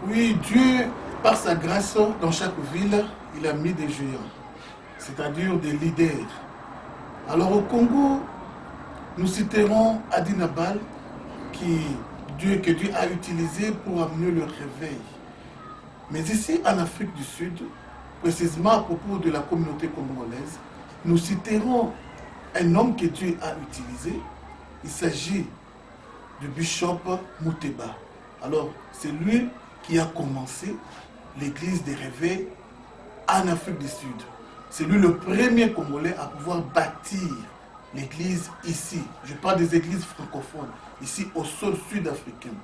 Oui, Dieu, par sa grâce, dans chaque ville, il a mis des géants, c'est-à-dire des leaders. Alors au Congo, nous citerons Adi Nabal, que Dieu a utilisé pour amener le réveil. Mais ici, en Afrique du Sud, précisément à propos de la communauté congolaise, nous citerons un homme que Dieu a utilisé. Il s'agit du bishop Mouteba. Alors, c'est lui qui a commencé l'église des réveils en Afrique du Sud. C'est lui le premier Congolais à pouvoir bâtir l'église ici. Je parle des églises francophones, ici au sol sud-africain.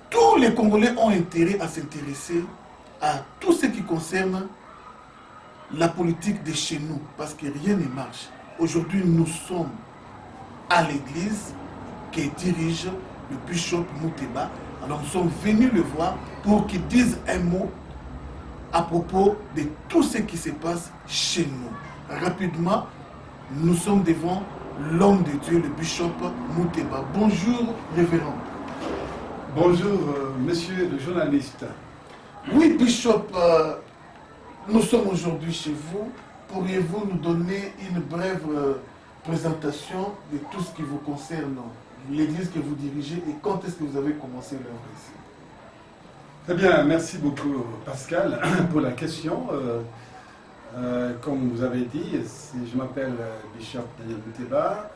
Tous les Congolais ont intérêt à s'intéresser à tout ce qui concerne la politique de chez nous, parce que rien ne marche. Aujourd'hui, nous sommes à l'église qui dirige le bishop Mouteba. Alors nous sommes venus le voir pour qu'il dise un mot à propos de tout ce qui se passe chez nous. Rapidement, nous sommes devant l'homme de Dieu, le bishop Mouteba. Bonjour, révérend. Bonjour, monsieur le journaliste. Oui, bishop, nous sommes aujourd'hui chez vous. Pourriez-vous nous donner une brève présentation de tout ce qui vous concerne, l'église que vous dirigez et quand est-ce que vous avez commencé l'œuvre ici? Très bien, merci beaucoup Pascal pour la question. Comme vous avez dit, je m'appelle Bishop Daniel Mouteba.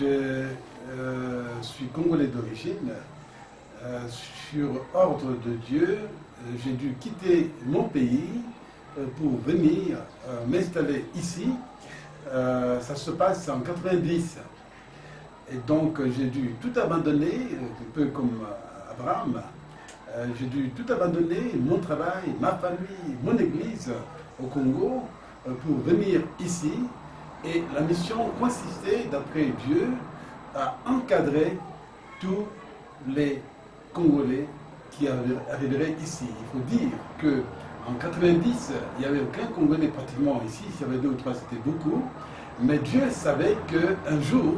Je suis congolais d'origine. Sur ordre de Dieu, j'ai dû quitter mon pays pour venir m'installer ici. Ça se passe en 90. Et donc j'ai dû tout abandonner, un peu comme Abraham. J'ai dû tout abandonner, mon travail, ma famille, mon église au Congo, pour venir ici. Et la mission consistait, d'après Dieu, à encadrer tous les Congolais qui arriveraient ici. Il faut dire qu'en 90, il n'y avait aucun Congolais pratiquement ici. S'il y avait 2 ou 3, c'était beaucoup. Mais Dieu savait qu'un jour,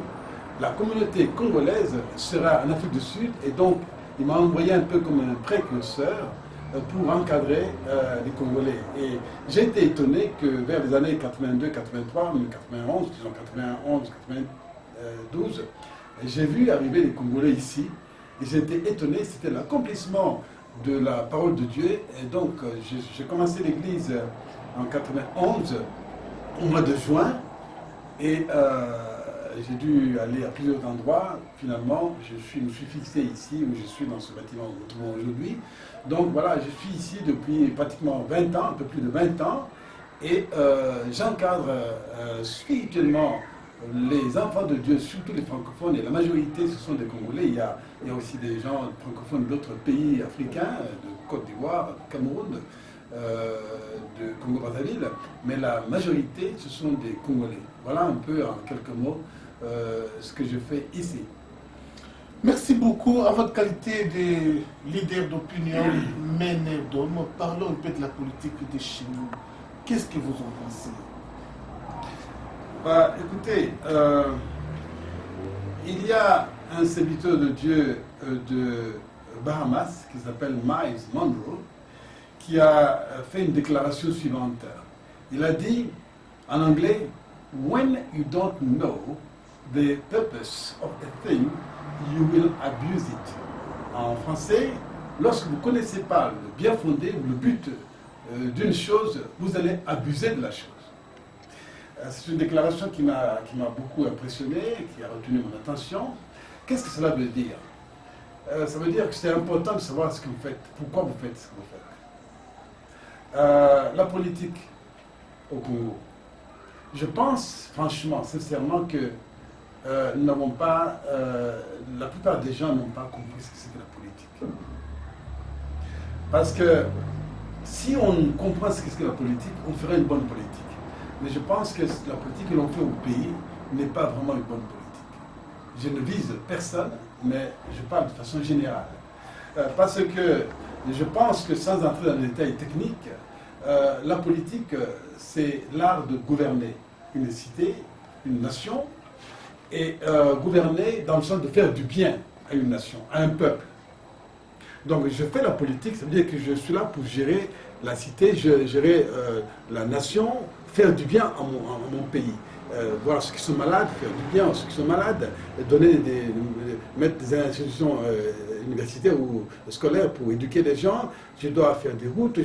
la communauté congolaise sera en Afrique du Sud. Et donc, il m'a envoyé un peu comme un précurseur pour encadrer les Congolais. Et j'ai été étonné que vers les années 82, 83, 91, disons 91, 92, j'ai vu arriver les Congolais ici. Et j'ai été étonné, c'était l'accomplissement de la parole de Dieu. Et donc, j'ai commencé l'église en 91, au mois de juin. Et j'ai dû aller à plusieurs endroits. Finalement, je me suis fixé ici, où je suis dans ce bâtiment où nous nous trouvons aujourd'hui. Donc voilà, je suis ici depuis pratiquement 20 ans, un peu plus de 20 ans. Et j'encadre spirituellement les enfants de Dieu, surtout les francophones, et la majorité, ce sont des Congolais. Il y a aussi des gens francophones d'autres pays africains, de Côte d'Ivoire, du Cameroun, de Congo-Brazzaville, mais la majorité, ce sont des Congolais. Voilà un peu, en quelques mots, ce que je fais ici. Merci beaucoup. À votre qualité de leader d'opinion, meneur d'hommes, parlons un peu de la politique de chez nous. Qu'est-ce que vous en pensez? Bah, écoutez, il y a un serviteur de Dieu de Bahamas qui s'appelle Miles Monroe qui a fait une déclaration suivante. Il a dit en anglais, "When you don't know the purpose of a thing, you will abuse it." En français, lorsque vous ne connaissez pas le bien fondé ou le but d'une chose, vous allez abuser de la chose. C'est une déclaration qui m'a beaucoup impressionné, qui a retenu mon attention. Qu'est-ce que cela veut dire? Ça veut dire que c'est important de savoir ce que vous faites, pourquoi vous faites ce que vous faites. La politique au Congo. Je pense, franchement, sincèrement, que nous n'avons pas, la plupart des gens n'ont pas compris ce que c'est que la politique. Parce que si on comprend ce que c'est que la politique, on ferait une bonne politique. Mais je pense que la politique que l'on fait au pays n'est pas vraiment une bonne politique. Je ne vise personne, mais je parle de façon générale. Parce que je pense que sans entrer dans les détails techniques, la politique, c'est l'art de gouverner une cité, une nation, et gouverner dans le sens de faire du bien à une nation, à un peuple. Donc je fais la politique, ça veut dire que je suis là pour gérer la cité, gérer la nation, faire du bien à mon pays. Voir ceux qui sont malades, faire du bien à ceux qui sont malades, mettre des institutions universitaires ou scolaires pour éduquer les gens. Je dois faire des routes,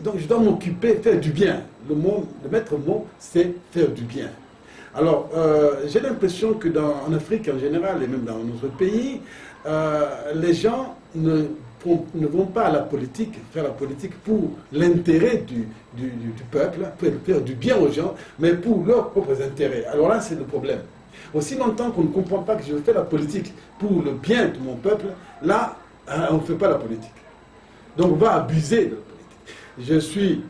donc je dois m'occuper, faire du bien. Le maître mot, c'est faire du bien. Alors, j'ai l'impression que en Afrique en général, et même dans notre pays, les gens ne vont pas à la politique, faire la politique pour l'intérêt du peuple, pour faire du bien aux gens, mais pour leurs propres intérêts. Alors là, c'est le problème. Aussi longtemps qu'on ne comprend pas que je fais la politique pour le bien de mon peuple, là, on ne fait pas la politique. Donc on va abuser de la politique. Je suis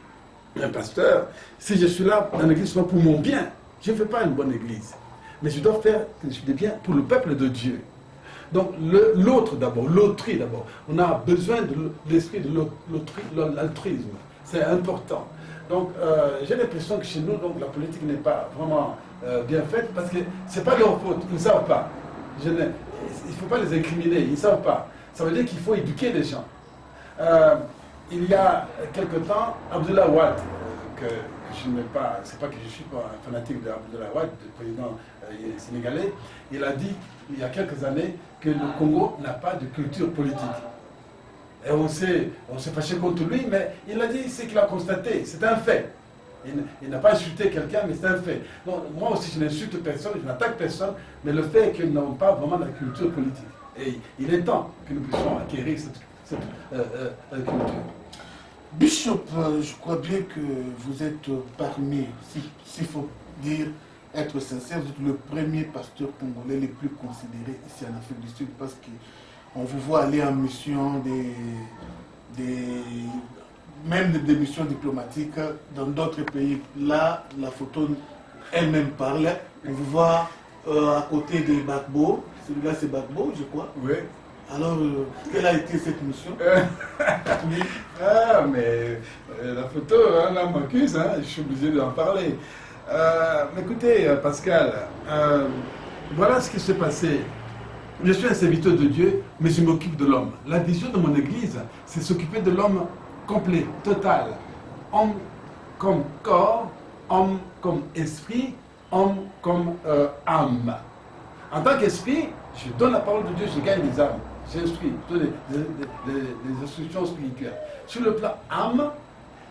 un pasteur, si je suis là dans l'église, c'est pour mon bien. Je ne fais pas une bonne église, mais je dois faire du bien pour le peuple de Dieu. Donc l'autre d'abord, l'autri d'abord. On a besoin de l'esprit de l'altruisme. C'est important. Donc j'ai l'impression que chez nous, donc, la politique n'est pas vraiment bien faite parce que ce n'est pas leur faute. Ils ne savent pas. Il ne faut pas les incriminer. Ils ne savent pas. Ça veut dire qu'il faut éduquer les gens. Il y a quelque temps, Abdoulaye Wade, que je n'ai pas, c'est pas que je suis pas un fanatique d'Abdoulaye Wade, le président sénégalais, il a dit il y a quelques années que le Congo n'a pas de culture politique. Et on s'est fâché contre lui, mais il a dit ce qu'il a constaté, c'est un fait. Il n'a pas insulté quelqu'un, mais c'est un fait. Donc, moi aussi, je n'insulte personne, je n'attaque personne, mais le fait est qu'ils n'ont pas vraiment de culture politique. Et il est temps que nous puissions acquérir cette culture. Bishop, je crois bien que vous êtes parmi, s'il faut dire, être sincère, vous êtes le premier pasteur congolais le plus considéré ici en Afrique du Sud parce qu'on vous voit aller en mission, même des missions diplomatiques dans d'autres pays. Là, la photo elle-même parle. On vous voit à côté de Gbagbo. Celui-là, c'est Gbagbo, je crois. Oui. Alors, quelle a été cette mission? Oui. Ah, mais la photo, hein, là, m'accuse, hein, je suis obligé d'en parler. Écoutez, Pascal, voilà ce qui s'est passé. Je suis un serviteur de Dieu, mais je m'occupe de l'homme. La vision de mon église, c'est s'occuper de l'homme complet, total. Homme comme corps, homme comme esprit, homme comme âme. En tant qu'esprit, je donne la parole de Dieu, je gagne les âmes. J'instruis, je donne des instructions spirituelles. Sur le plan âme,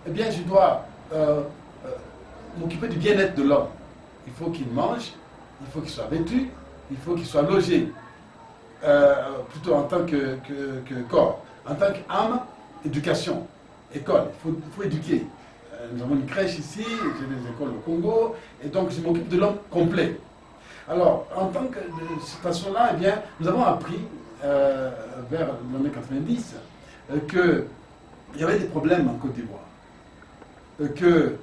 eh bien, je dois m'occuper du bien-être de l'homme. Il faut qu'il mange, il faut qu'il soit vêtu, il faut qu'il soit logé. Plutôt en tant que corps. En tant qu'âme, éducation, école, il faut éduquer. Nous avons une crèche ici, j'ai des écoles au Congo, et donc je m'occupe de l'homme complet. Alors, en tant que de cette façon-là, eh bien, nous avons appris vers l'année 90 qu'il y avait des problèmes en Côte d'Ivoire. Que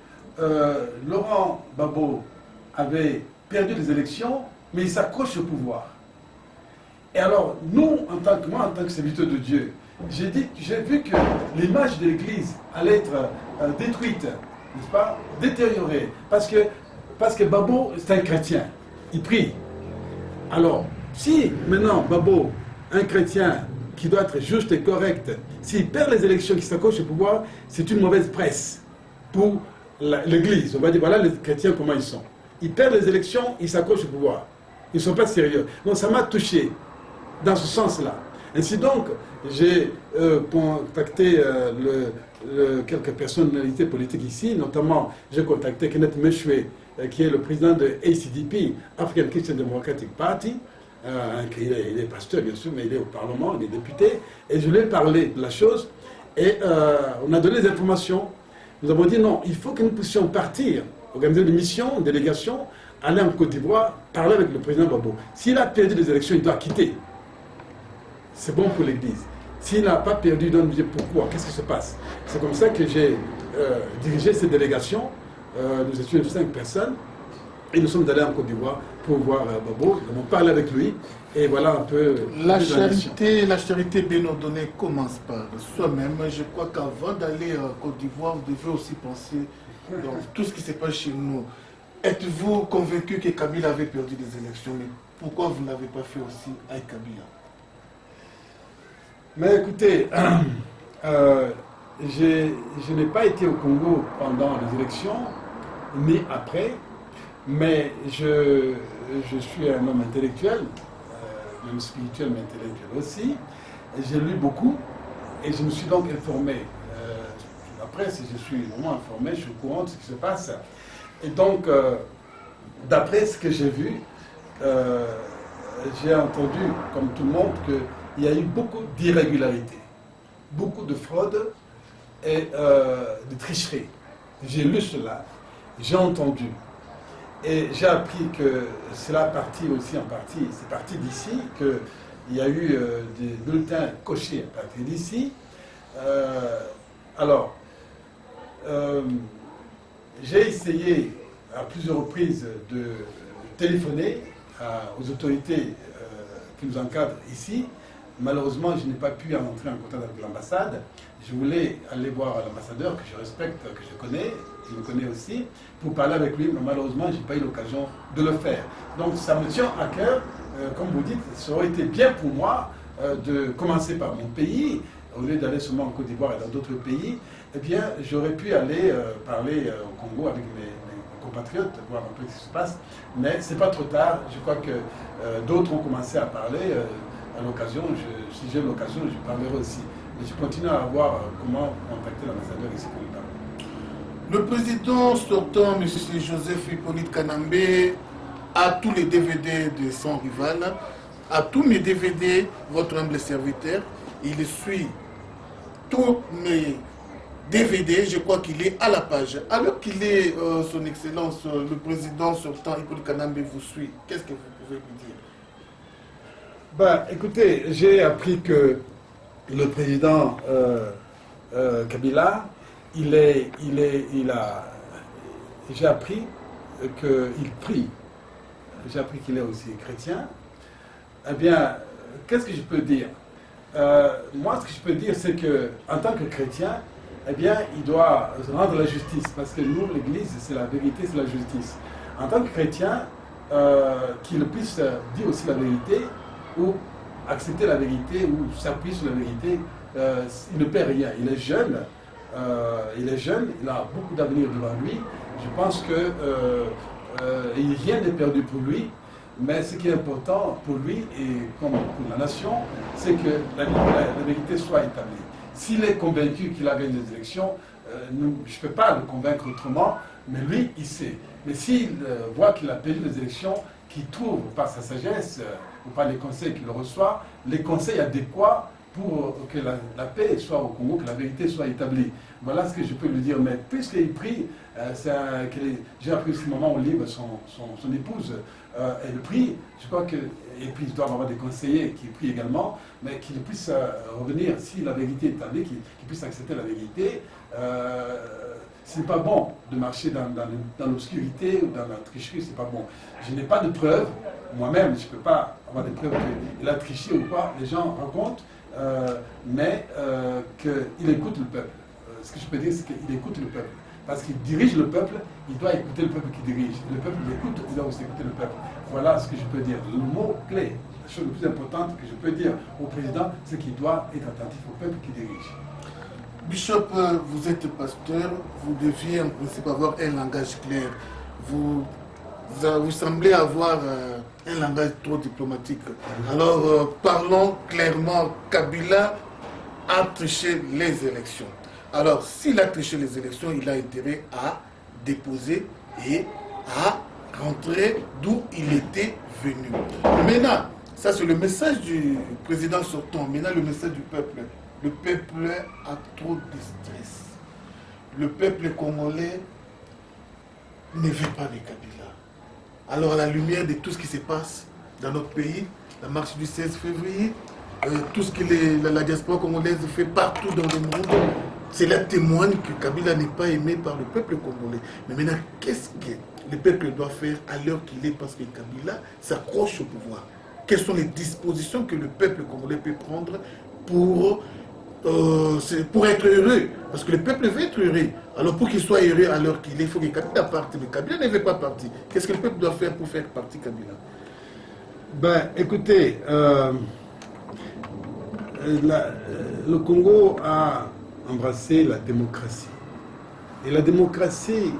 Laurent Gbagbo avait perdu les élections, mais il s'accroche au pouvoir. Et alors, moi, en tant que serviteur de Dieu, j'ai vu que l'image de l'Église allait être détruite, n'est-ce pas, détériorée, parce que Gbagbo, c'est un chrétien, il prie. Alors, si maintenant Gbagbo, un chrétien qui doit être juste et correct, s'il perd les élections, qui s'accroche au pouvoir, c'est une mauvaise presse pour l'Église. On va dire, voilà les chrétiens comment ils sont. Ils perdent les élections, ils s'accrochent au pouvoir. Ils ne sont pas sérieux. Donc ça m'a touché dans ce sens-là. Ainsi donc, j'ai contacté quelques personnalités politiques ici, notamment j'ai contacté Kenneth Meshwe, qui est le président de ACDP, African Christian Democratic Party. Il est pasteur bien sûr, mais il est au Parlement, il est député, et je lui ai parlé de la chose, et on a donné des informations. Nous avons dit non, il faut que nous puissions partir, organiser une mission, une délégation, aller en Côte d'Ivoire, parler avec le président Gbagbo. S'il a perdu les élections, il doit quitter. C'est bon pour l'Église. S'il n'a pas perdu, il doit nous dire pourquoi, qu'est-ce qui se passe. C'est comme ça que j'ai dirigé cette délégation. Nous étions 5 personnes, et nous sommes allés en Côte d'Ivoire pour voir Gbagbo. Nous avons parlé avec lui, et voilà un peu... La charité bien ordonnée commence par soi-même. Je crois qu'avant d'aller en Côte d'Ivoire, vous devez aussi penser dans tout ce qui se passe chez nous. Êtes-vous convaincu que Kabila avait perdu les élections? Mais pourquoi vous ne l'avez pas fait aussi avec Kabila? Mais écoutez, je n'ai pas été au Congo pendant les élections, ni après, mais je suis un homme intellectuel, même spirituel, mais intellectuel aussi. J'ai lu beaucoup et je me suis donc informé. Après, si je suis vraiment informé, je suis au courant de ce qui se passe. Et donc, d'après ce que j'ai vu, j'ai entendu, comme tout le monde, qu'il y a eu beaucoup d'irrégularités, beaucoup de fraude et de tricherie. J'ai lu cela, j'ai entendu. Et j'ai appris que cela partit aussi en partie, c'est parti d'ici, qu'il y a eu des bulletins cochés à partir d'ici. Alors, j'ai essayé à plusieurs reprises de téléphoner aux autorités qui nous encadrent ici. Malheureusement, je n'ai pas pu entrer en contact avec l'ambassade. Je voulais aller voir l'ambassadeur que je respecte, que je connais, qui me connaît aussi, pour parler avec lui, mais malheureusement, je n'ai pas eu l'occasion de le faire. Donc ça me tient à cœur, comme vous dites, ça aurait été bien pour moi de commencer par mon pays, au lieu d'aller seulement en Côte d'Ivoire et dans d'autres pays. Eh bien, j'aurais pu aller parler au Congo avec mes compatriotes, voir un peu ce qui se passe, mais c'est pas trop tard. Je crois que d'autres ont commencé à parler. À l'occasion, si j'ai l'occasion, je parlerai aussi. Mais je continue à voir comment contacter l'ambassadeur ici pour lui parler. Le président sortant, M. Joseph Hippolyte Kanambe, a tous les DVD de son rival, a tous mes DVD, votre humble serviteur. Il suit tous mes DVD, je crois qu'il est à la page. Alors qu'il est, son Excellence, le président sortant, Hippolyte Kanambe vous suit, qu'est-ce que vous pouvez lui dire? Ben, écoutez, j'ai appris que le président Kabila, j'ai appris qu'il prie. J'ai appris qu'il est aussi chrétien. Eh bien, qu'est-ce que je peux dire? Moi, ce que je peux dire, c'est qu'en tant que chrétien, eh bien, il doit rendre la justice, parce que nous, l'Église, c'est la vérité, c'est la justice. En tant que chrétien, qu'il puisse dire aussi la vérité, ou accepter la vérité, ou s'appuyer sur la vérité, il ne perd rien. Il est jeune, il a beaucoup d'avenir devant lui. Je pense que rien n'est perdu pour lui, mais ce qui est important pour lui et comme pour la nation, c'est que la vérité soit établie. S'il est convaincu qu'il a gagné les élections, je ne peux pas le convaincre autrement, mais lui, il sait. Mais s'il voit qu'il a perdu les élections, qu'il trouve par sa sagesse ou par les conseils qu'il reçoit, les conseils adéquats pour que la paix soit au Congo, que la vérité soit établie. Voilà ce que je peux lui dire. Mais puisqu'il prie, j'ai appris ce moment au livre, son épouse, elle prie, je crois que, et puis il doit avoir des conseillers qui prient également, mais qu'il puisse revenir, si la vérité est établie, qu'il puisse accepter la vérité. Ce n'est pas bon de marcher dans l'obscurité ou dans la tricherie, c'est pas bon. Je n'ai pas de preuves, moi-même, je ne peux pas avoir des preuves qu'il a triché ou pas. Les gens racontent, mais qu'il écoute le peuple. Ce que je peux dire, c'est qu'il écoute le peuple. Parce qu'il dirige le peuple, il doit écouter le peuple qui dirige. Le peuple l'écoute, il doit aussi écouter le peuple. Voilà ce que je peux dire. Le mot clé, la chose la plus importante que je peux dire au président, c'est qu'il doit être attentif au peuple qui dirige. Bishop, vous êtes pasteur, vous deviez en principe avoir un langage clair. Vous semblez avoir un langage trop diplomatique. Alors, parlons clairement. Kabila a triché les élections. Alors, s'il a triché les élections, il a intérêt à déposer et à rentrer d'où il était venu. Maintenant, ça c'est le message du président sortant. Maintenant, le message du peuple. Le peuple a trop de stress. Le peuple congolais ne veut pas de Kabila. Alors, à la lumière de tout ce qui se passe dans notre pays, la marche du 16 février, tout ce que la diaspora congolaise fait partout dans le monde, cela témoigne que Kabila n'est pas aimé par le peuple congolais. Mais maintenant, qu'est-ce que le peuple doit faire à l'heure qu'il est parce que Kabila s'accroche au pouvoir? Quelles sont les dispositions que le peuple congolais peut prendre pour être heureux? Parce que le peuple veut être heureux. Alors pour qu'il soit heureux à l'heure qu'il est, il faut que Kabila parte. Mais Kabila ne veut pas partir. Qu'est-ce que le peuple doit faire pour faire partir Kabila? Ben, écoutez, le Congo a embrassé la démocratie. Et la démocratie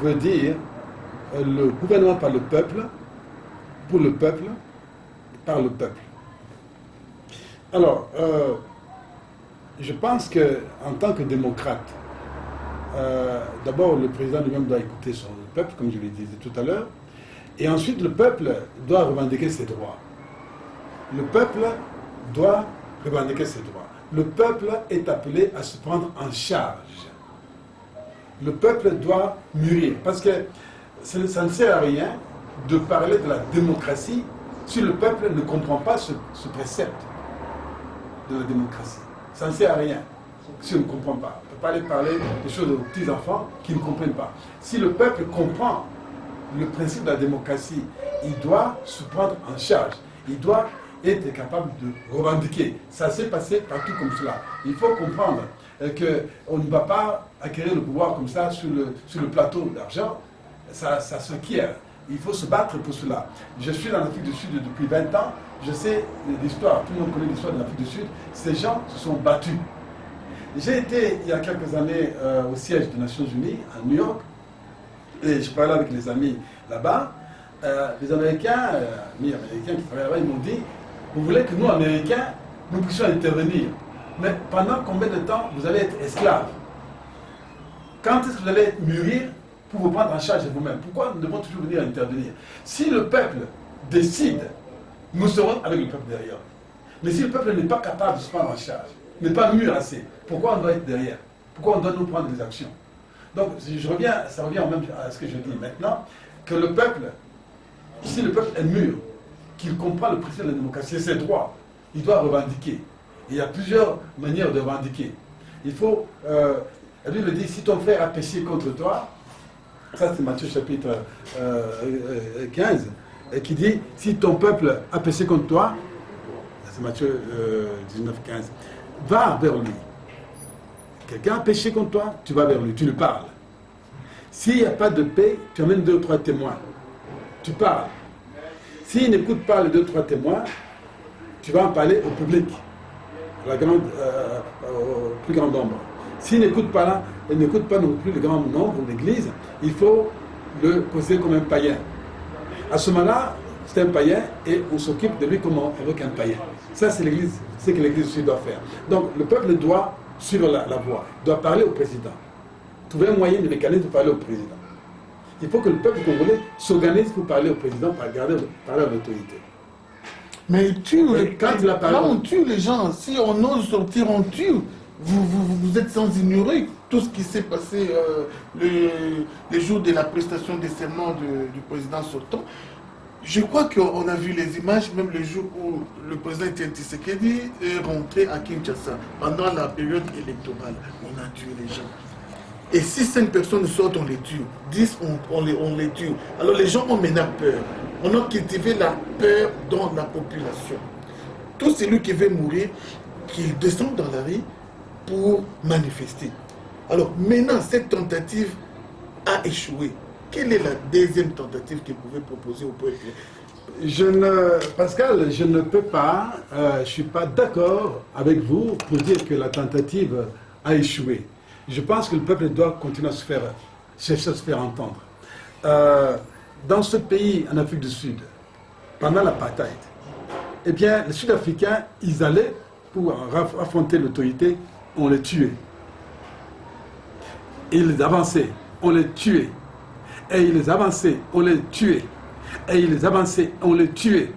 veut dire le gouvernement par le peuple, pour le peuple, par le peuple. Alors, je pense qu'en tant que démocrate, d'abord le président lui-même doit écouter son peuple, comme je le disais tout à l'heure, et ensuite le peuple doit revendiquer ses droits. Le peuple doit revendiquer ses droits. Le peuple est appelé à se prendre en charge. Le peuple doit mûrir, parce que ça ne sert à rien de parler de la démocratie si le peuple ne comprend pas ce précepte de la démocratie. Ça ne sert à rien si on ne comprend pas. On ne peut pas aller parler des choses aux petits-enfants qui ne comprennent pas. Si le peuple comprend le principe de la démocratie, il doit se prendre en charge. Il doit être capable de revendiquer. Ça s'est passé partout comme cela. Il faut comprendre qu'on ne va pas acquérir le pouvoir comme ça sur le plateau d'argent. Ça s'acquiert. Il faut se battre pour cela. Je suis en Afrique du Sud depuis 20 ans. Je sais l'histoire. Tout le monde connaît l'histoire de l'Afrique du Sud. Ces gens se sont battus. J'ai été, il y a quelques années, au siège des Nations Unies, à New York. Et je parlais avec les amis là-bas. Les Américains, amis américains qui travaillent là-bas, ils m'ont dit, vous voulez que nous, Américains, nous puissions intervenir. Mais pendant combien de temps vous allez être esclaves? Quand est-ce que vous allez mûrir pour vous prendre en charge de vous-même? Pourquoi nous devons toujours venir intervenir? Si le peuple décide, nous serons avec le peuple derrière. Mais si le peuple n'est pas capable de se prendre en charge, n'est pas mûr assez, pourquoi on doit être derrière? Pourquoi on doit nous prendre des actions? Donc, ça revient même à ce que je dis maintenant, que le peuple, si le peuple est mûr, qu'il comprend le principe de la démocratie et ses droits, il doit revendiquer. Et il y a plusieurs manières de revendiquer. Il faut, la Bible dit, si ton frère a péché contre toi, ça c'est Matthieu chapitre 15, qui dit, si ton peuple a péché contre toi, c'est Matthieu 19, 15, va vers lui. Quelqu'un a péché contre toi, tu vas vers lui, tu lui parles. S'il n'y a pas de paix, tu amènes 2 ou 3 témoins. Tu parles. S'il n'écoute pas les 2 ou 3 témoins, tu vas en parler au public, au plus grand nombre. S'il n'écoute pas là, il n'écoute pas non plus le grand nombre de l'église, il faut le poser comme un païen. À ce moment-là, c'est un païen et on s'occupe de lui comme avec un païen. Ça, c'est l'église, c'est ce que l'église aussi doit faire. Donc, le peuple doit suivre la voie, doit parler au président. Trouver un moyen, de mécanisme pour parler au président. Il faut que le peuple congolais s'organise pour parler au président, pour parler à l'autorité. Mais il tue, là on tue les gens. Si on ose sortir, on tue. Vous êtes sans ignorer tout ce qui s'est passé les jours de la prestation des serments du président sortant. Je crois qu'on a vu les images, même le jour où le président Tshisekedi est rentré à Kinshasa, pendant la période électorale. On a tué les gens. Et si 5 personnes sortent, on les tue. 10, on les tue. Alors les gens ont maintenant peur. On a cultivé la peur dans la population. Tout celui qui veut mourir, qu'il descende dans la rue pour manifester. Alors maintenant, cette tentative a échoué. Quelle est la deuxième tentative que vous pouvez proposer au peuple? Pascal, je ne peux pas, je ne suis pas d'accord avec vous pour dire que la tentative a échoué. Je pense que le peuple doit continuer à chercher à se faire entendre. Dans ce pays, en Afrique du Sud, pendant l'apartheid, eh bien, les Sud-Africains, ils allaient pour affronter l'autorité, on les tuait. Ils avançaient, on les tuait. Et ils avançaient, on les tuait. Et ils avançaient, on les tuait.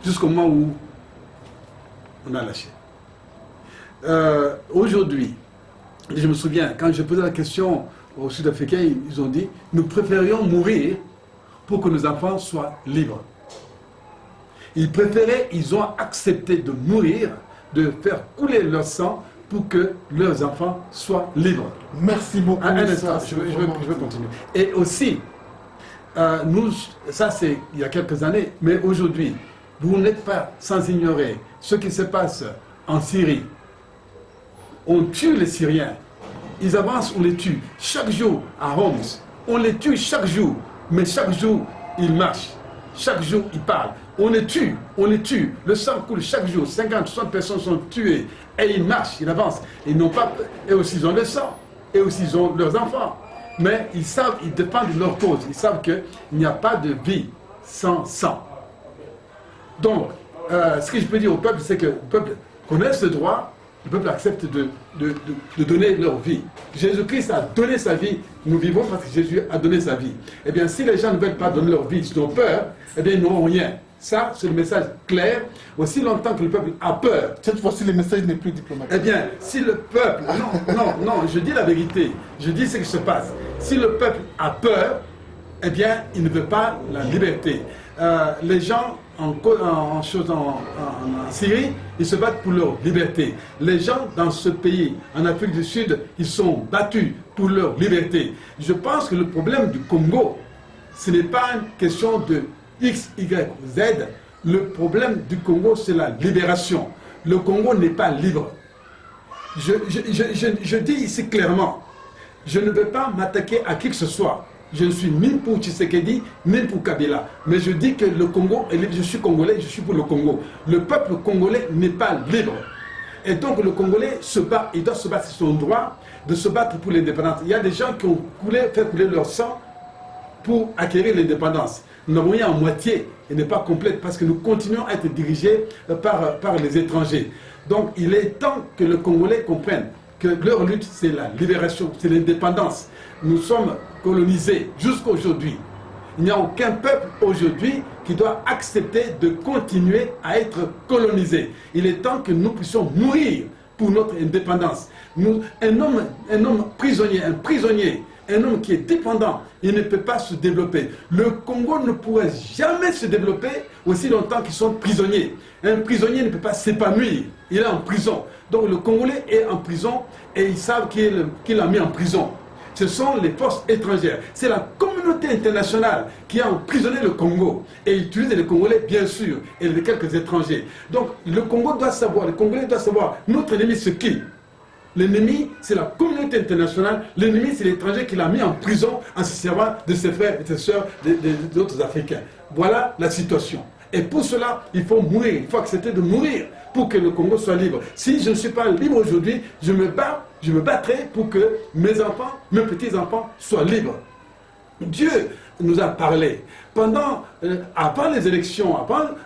Jusqu'au moment où on a lâché. Aujourd'hui, je me souviens, quand je posais la question aux Sud-Africains, ils ont dit, nous préférions mourir pour que nos enfants soient libres. Ils ont accepté de mourir, de faire couler leur sang pour que leurs enfants soient libres. Merci beaucoup. Un instant, je vais continuer. Et aussi, ça c'est il y a quelques années, mais aujourd'hui, vous n'êtes pas sans ignorer ce qui se passe en Syrie. On tue les Syriens. Ils avancent, on les tue. Chaque jour, à Homs, on les tue chaque jour. Mais chaque jour, ils marchent. chaque jour ils parlent. On les tue, le sang coule chaque jour, 50, 60 personnes sont tuées, et ils marchent, ils avancent, ils n'ont pas, et aussi ils ont le sang, et aussi ils ont leurs enfants. Mais ils savent, ils dépendent de leur cause, ils savent qu'il n'y a pas de vie sans sang. Donc, ce que je peux dire au peuple, c'est que le peuple connaît ce droit, le peuple accepte de donner leur vie. Jésus-Christ a donné sa vie, nous vivons parce que Jésus a donné sa vie. Eh bien, si les gens ne veulent pas donner leur vie, ils ont peur, eh bien, ils n'auront rien. Ça, c'est le message clair. Aussi longtemps que le peuple a peur. Cette fois-ci, le message n'est plus diplomatique. Eh bien, si le peuple... Non, je dis la vérité. Je dis ce qui se passe. Si le peuple a peur, eh bien, il ne veut pas la liberté. Les gens en Syrie, ils se battent pour leur liberté. Les gens dans ce pays, en Afrique du Sud, ils sont battus pour leur liberté. Je pense que le problème du Congo, ce n'est pas une question de X, Y, Z. Le problème du Congo, c'est la libération. Le Congo n'est pas libre. Je dis ici clairement, je ne veux pas m'attaquer à qui que ce soit. Je ne suis ni pour Tshisekedi, ni pour Kabila. Mais je dis que le Congo est libre. Je suis congolais, je suis pour le Congo. Le peuple congolais n'est pas libre. Et donc le Congolais se bat, il doit se battre, c'est son droit de se battre pour l'indépendance. Il y a des gens qui ont fait couler leur sang pour acquérir l'indépendance. Nous n'avons rien en moitié et n'est pas complète parce que nous continuons à être dirigés par les étrangers. Donc il est temps que le Congolais comprenne que leur lutte, c'est la libération, c'est l'indépendance. Nous sommes colonisés jusqu'à aujourd'hui. Il n'y a aucun peuple aujourd'hui qui doit accepter de continuer à être colonisé. Il est temps que nous puissions mourir pour notre indépendance. Un homme prisonnier, un homme qui est dépendant, il ne peut pas se développer. Le Congo ne pourrait jamais se développer aussi longtemps qu'ils sont prisonniers. Un prisonnier ne peut pas s'épanouir, il est en prison. Donc le Congolais est en prison et ils savent qui l'a mis en prison. Ce sont les forces étrangères. C'est la communauté internationale qui a emprisonné le Congo et utilise les Congolais, bien sûr, et les quelques étrangers. Donc le Congo doit savoir, le Congolais doit savoir, notre ennemi c'est qui? L'ennemi, c'est la communauté internationale. L'ennemi, c'est l'étranger qui l'a mis en prison en se servant de ses frères et ses sœurs des autres Africains. Voilà la situation. Et pour cela, il faut mourir. Il faut accepter de mourir pour que le Congo soit libre. Si je ne suis pas libre aujourd'hui, je me battrai pour que mes enfants, mes petits-enfants soient libres. Dieu nous a parlé. Avant les élections,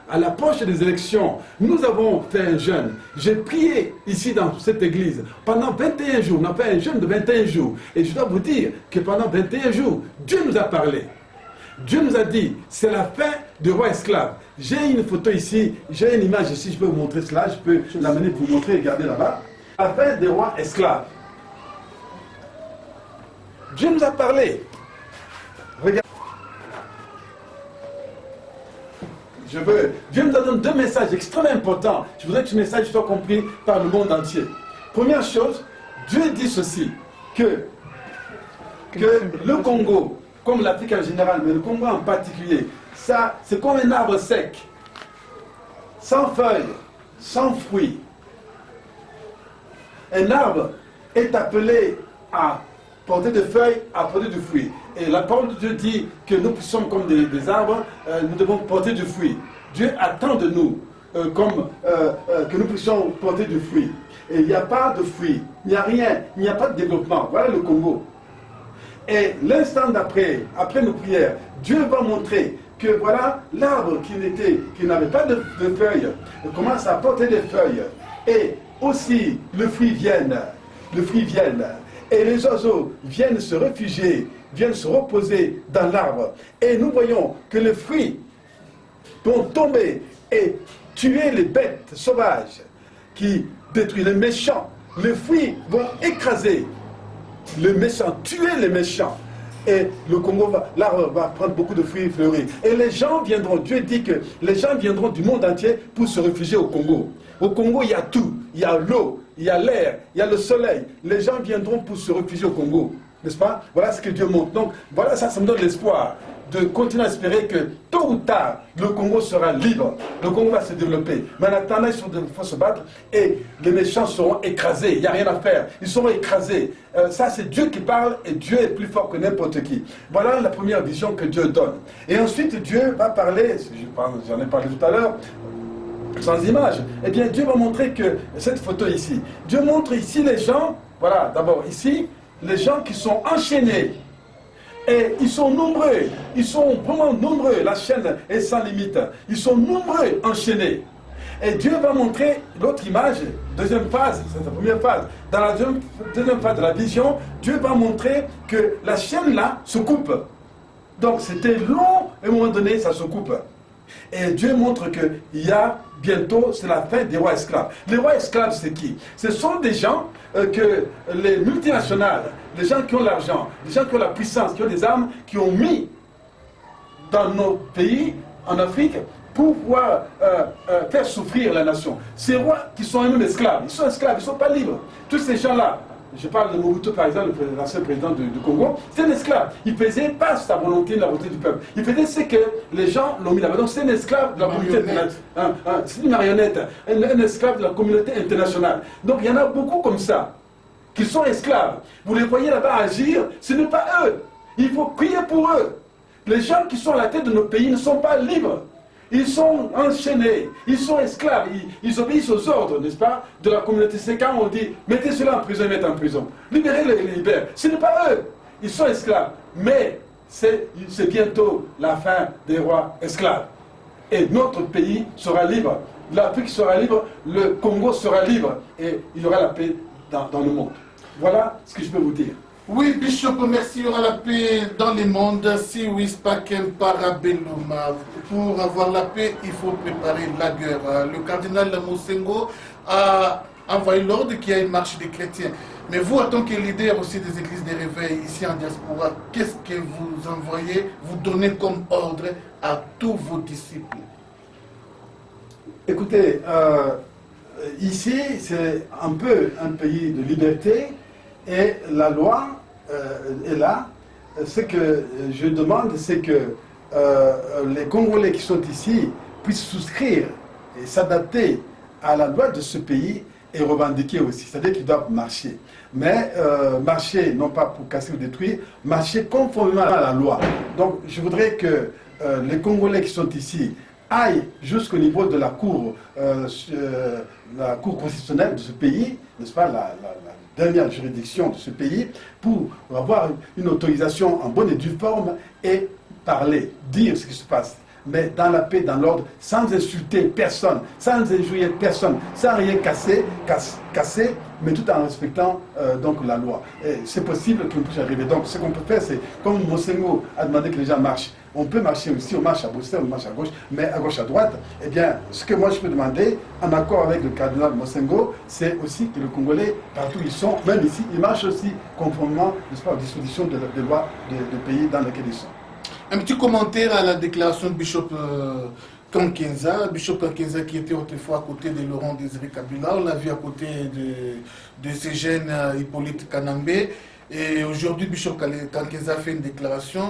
à l'approche des élections, nous avons fait un jeûne. J'ai prié ici dans cette église pendant 21 jours. On a fait un jeûne de 21 jours. Et je dois vous dire que pendant 21 jours, Dieu nous a parlé. Dieu nous a dit, c'est la fin du roi esclave. J'ai une photo ici, j'ai une image ici, je peux vous montrer cela, je peux l'amener pour vous montrer, regardez là-bas. La fin des rois esclaves. Dieu nous a parlé. Regardez. Dieu nous donne deux messages extrêmement importants. Je voudrais que ce message soit compris par le monde entier. Première chose, Dieu dit ceci, que le Congo, comme l'Afrique en général, mais le Congo en particulier, ça, c'est comme un arbre sec, sans feuilles, sans fruits. Un arbre est appelé à porter des feuilles, à porter du fruit. Et la parole de Dieu dit que nous sommes comme des arbres, nous devons porter du fruit. Dieu attend de nous que nous puissions porter du fruit. Et il n'y a pas de fruit, il n'y a rien, il n'y a pas de développement. Voilà le Congo. Et l'instant d'après, après nos prières, Dieu va montrer que voilà, l'arbre qui n'avait pas de feuilles commence à porter des feuilles. Et aussi, le fruit vienne. Et les oiseaux viennent se réfugier, viennent se reposer dans l'arbre. Et nous voyons que les fruits vont tomber et tuer les bêtes sauvages qui détruisent les méchants. Les fruits vont écraser les méchants, tuer les méchants. Et le Congo, l'arbre va prendre beaucoup de fruits fleuris. Et les gens viendront, Dieu dit que les gens viendront du monde entier pour se réfugier au Congo. Au Congo, il y a tout. Il y a l'eau, il y a l'air, il y a le soleil. Les gens viendront pour se réfugier au Congo. n'est-ce pas? Voilà ce que Dieu montre. Donc, voilà, ça me donne l'espoir de continuer à espérer que tôt ou tard, le Congo sera libre. Le Congo va se développer. Mais en attendant, il faut se battre et les méchants seront écrasés. Il n'y a rien à faire. Ils seront écrasés. Ça, c'est Dieu qui parle et Dieu est plus fort que n'importe qui. Voilà la première vision que Dieu donne. Et ensuite, Dieu va parler, j'en ai parlé tout à l'heure, sans image. Eh bien, Dieu va montrer que, cette photo ici, Dieu montre ici les gens, voilà, d'abord ici, les gens qui sont enchaînés. Et ils sont nombreux, ils sont vraiment nombreux, la chaîne est sans limite. Ils sont nombreux, enchaînés. Et Dieu va montrer l'autre image, deuxième phase, c'est la première phase. Dans la deuxième phase de la vision, Dieu va montrer que la chaîne là se coupe. Donc c'était long, et à un moment donné, ça se coupe. Et Dieu montre qu'il y a bientôt, c'est la fin des rois esclaves. Les rois esclaves, c'est qui? Ce sont des gens que les multinationales, les gens qui ont l'argent, les gens qui ont la puissance, qui ont des armes, qui ont mis dans nos pays, en Afrique, pour pouvoir faire souffrir la nation. Ces rois qui sont eux-mêmes esclaves, ils sont esclaves, ils ne sont pas libres. Tous ces gens-là, je parle de Mobutu par exemple, l'ancien président du Congo, c'est un esclave. Il faisait pas sa volonté, la volonté du peuple. Il faisait ce que les gens l'ont mis là-bas. Donc c'est un esclave de la communauté internationale. C'est une marionnette, un esclave de la communauté internationale. Donc il y en a beaucoup comme ça, qui sont esclaves. Vous les voyez là-bas agir, ce n'est pas eux. Il faut prier pour eux. Les gens qui sont à la tête de nos pays ne sont pas libres. Ils sont enchaînés, ils sont esclaves, ils obéissent aux ordres, n'est-ce pas, de la communauté. C'est quand on dit, mettez cela en prison, mettez en prison. Libérez-les, les libères. Ce n'est pas eux, ils sont esclaves. Mais c'est bientôt la fin des rois esclaves. Et notre pays sera libre. L'Afrique sera libre, le Congo sera libre. Et il y aura la paix dans le monde. Voilà ce que je peux vous dire. Oui, Bishop, merci. Il y aura la paix dans le monde. Si oui, Spakem Parabellum. Pour avoir la paix, il faut préparer la guerre. Le cardinal Mosengo a envoyé l'ordre qu'il y a une marche des chrétiens. Mais vous, en tant que leader aussi des églises des réveils ici en diaspora, qu'est-ce que vous envoyez, vous donnez comme ordre à tous vos disciples? Écoutez, ici, c'est un peu un pays de liberté. Et la loi est là. Ce que je demande, c'est que les Congolais qui sont ici puissent souscrire et s'adapter à la loi de ce pays et revendiquer aussi. C'est-à-dire qu'ils doivent marcher. Mais marcher, non pas pour casser ou détruire, marcher conformément à la loi. Donc je voudrais que les Congolais qui sont ici aillent jusqu'au niveau de la cour constitutionnelle de ce pays, n'est-ce pas, la dernière juridiction de ce pays, pour avoir une autorisation en bonne et due forme et parler, dire ce qui se passe, mais dans la paix, dans l'ordre, sans insulter personne, sans injurier personne, sans rien casser, mais tout en respectant donc la loi. C'est possible qu'on puisse arriver. Donc ce qu'on peut faire, c'est, comme Mosengo a demandé que les gens marchent, on peut marcher aussi, on marche à Bruxelles, on marche à gauche, mais à gauche, à droite. Eh bien, ce que moi je peux demander, en accord avec le cardinal Mosengo, c'est aussi que les Congolais, partout où ils sont, même ici, ils marchent aussi conformément, n'est-ce pas, aux dispositions des lois des pays dans lesquels ils sont. Un petit commentaire à la déclaration de Bishop Kankenza. Bishop Kankenza qui était autrefois à côté de Laurent Désiré Kabila, on l'a vu à côté de ces jeunes Hippolyte Kanambé. Et aujourd'hui, Bishop Kankenza fait une déclaration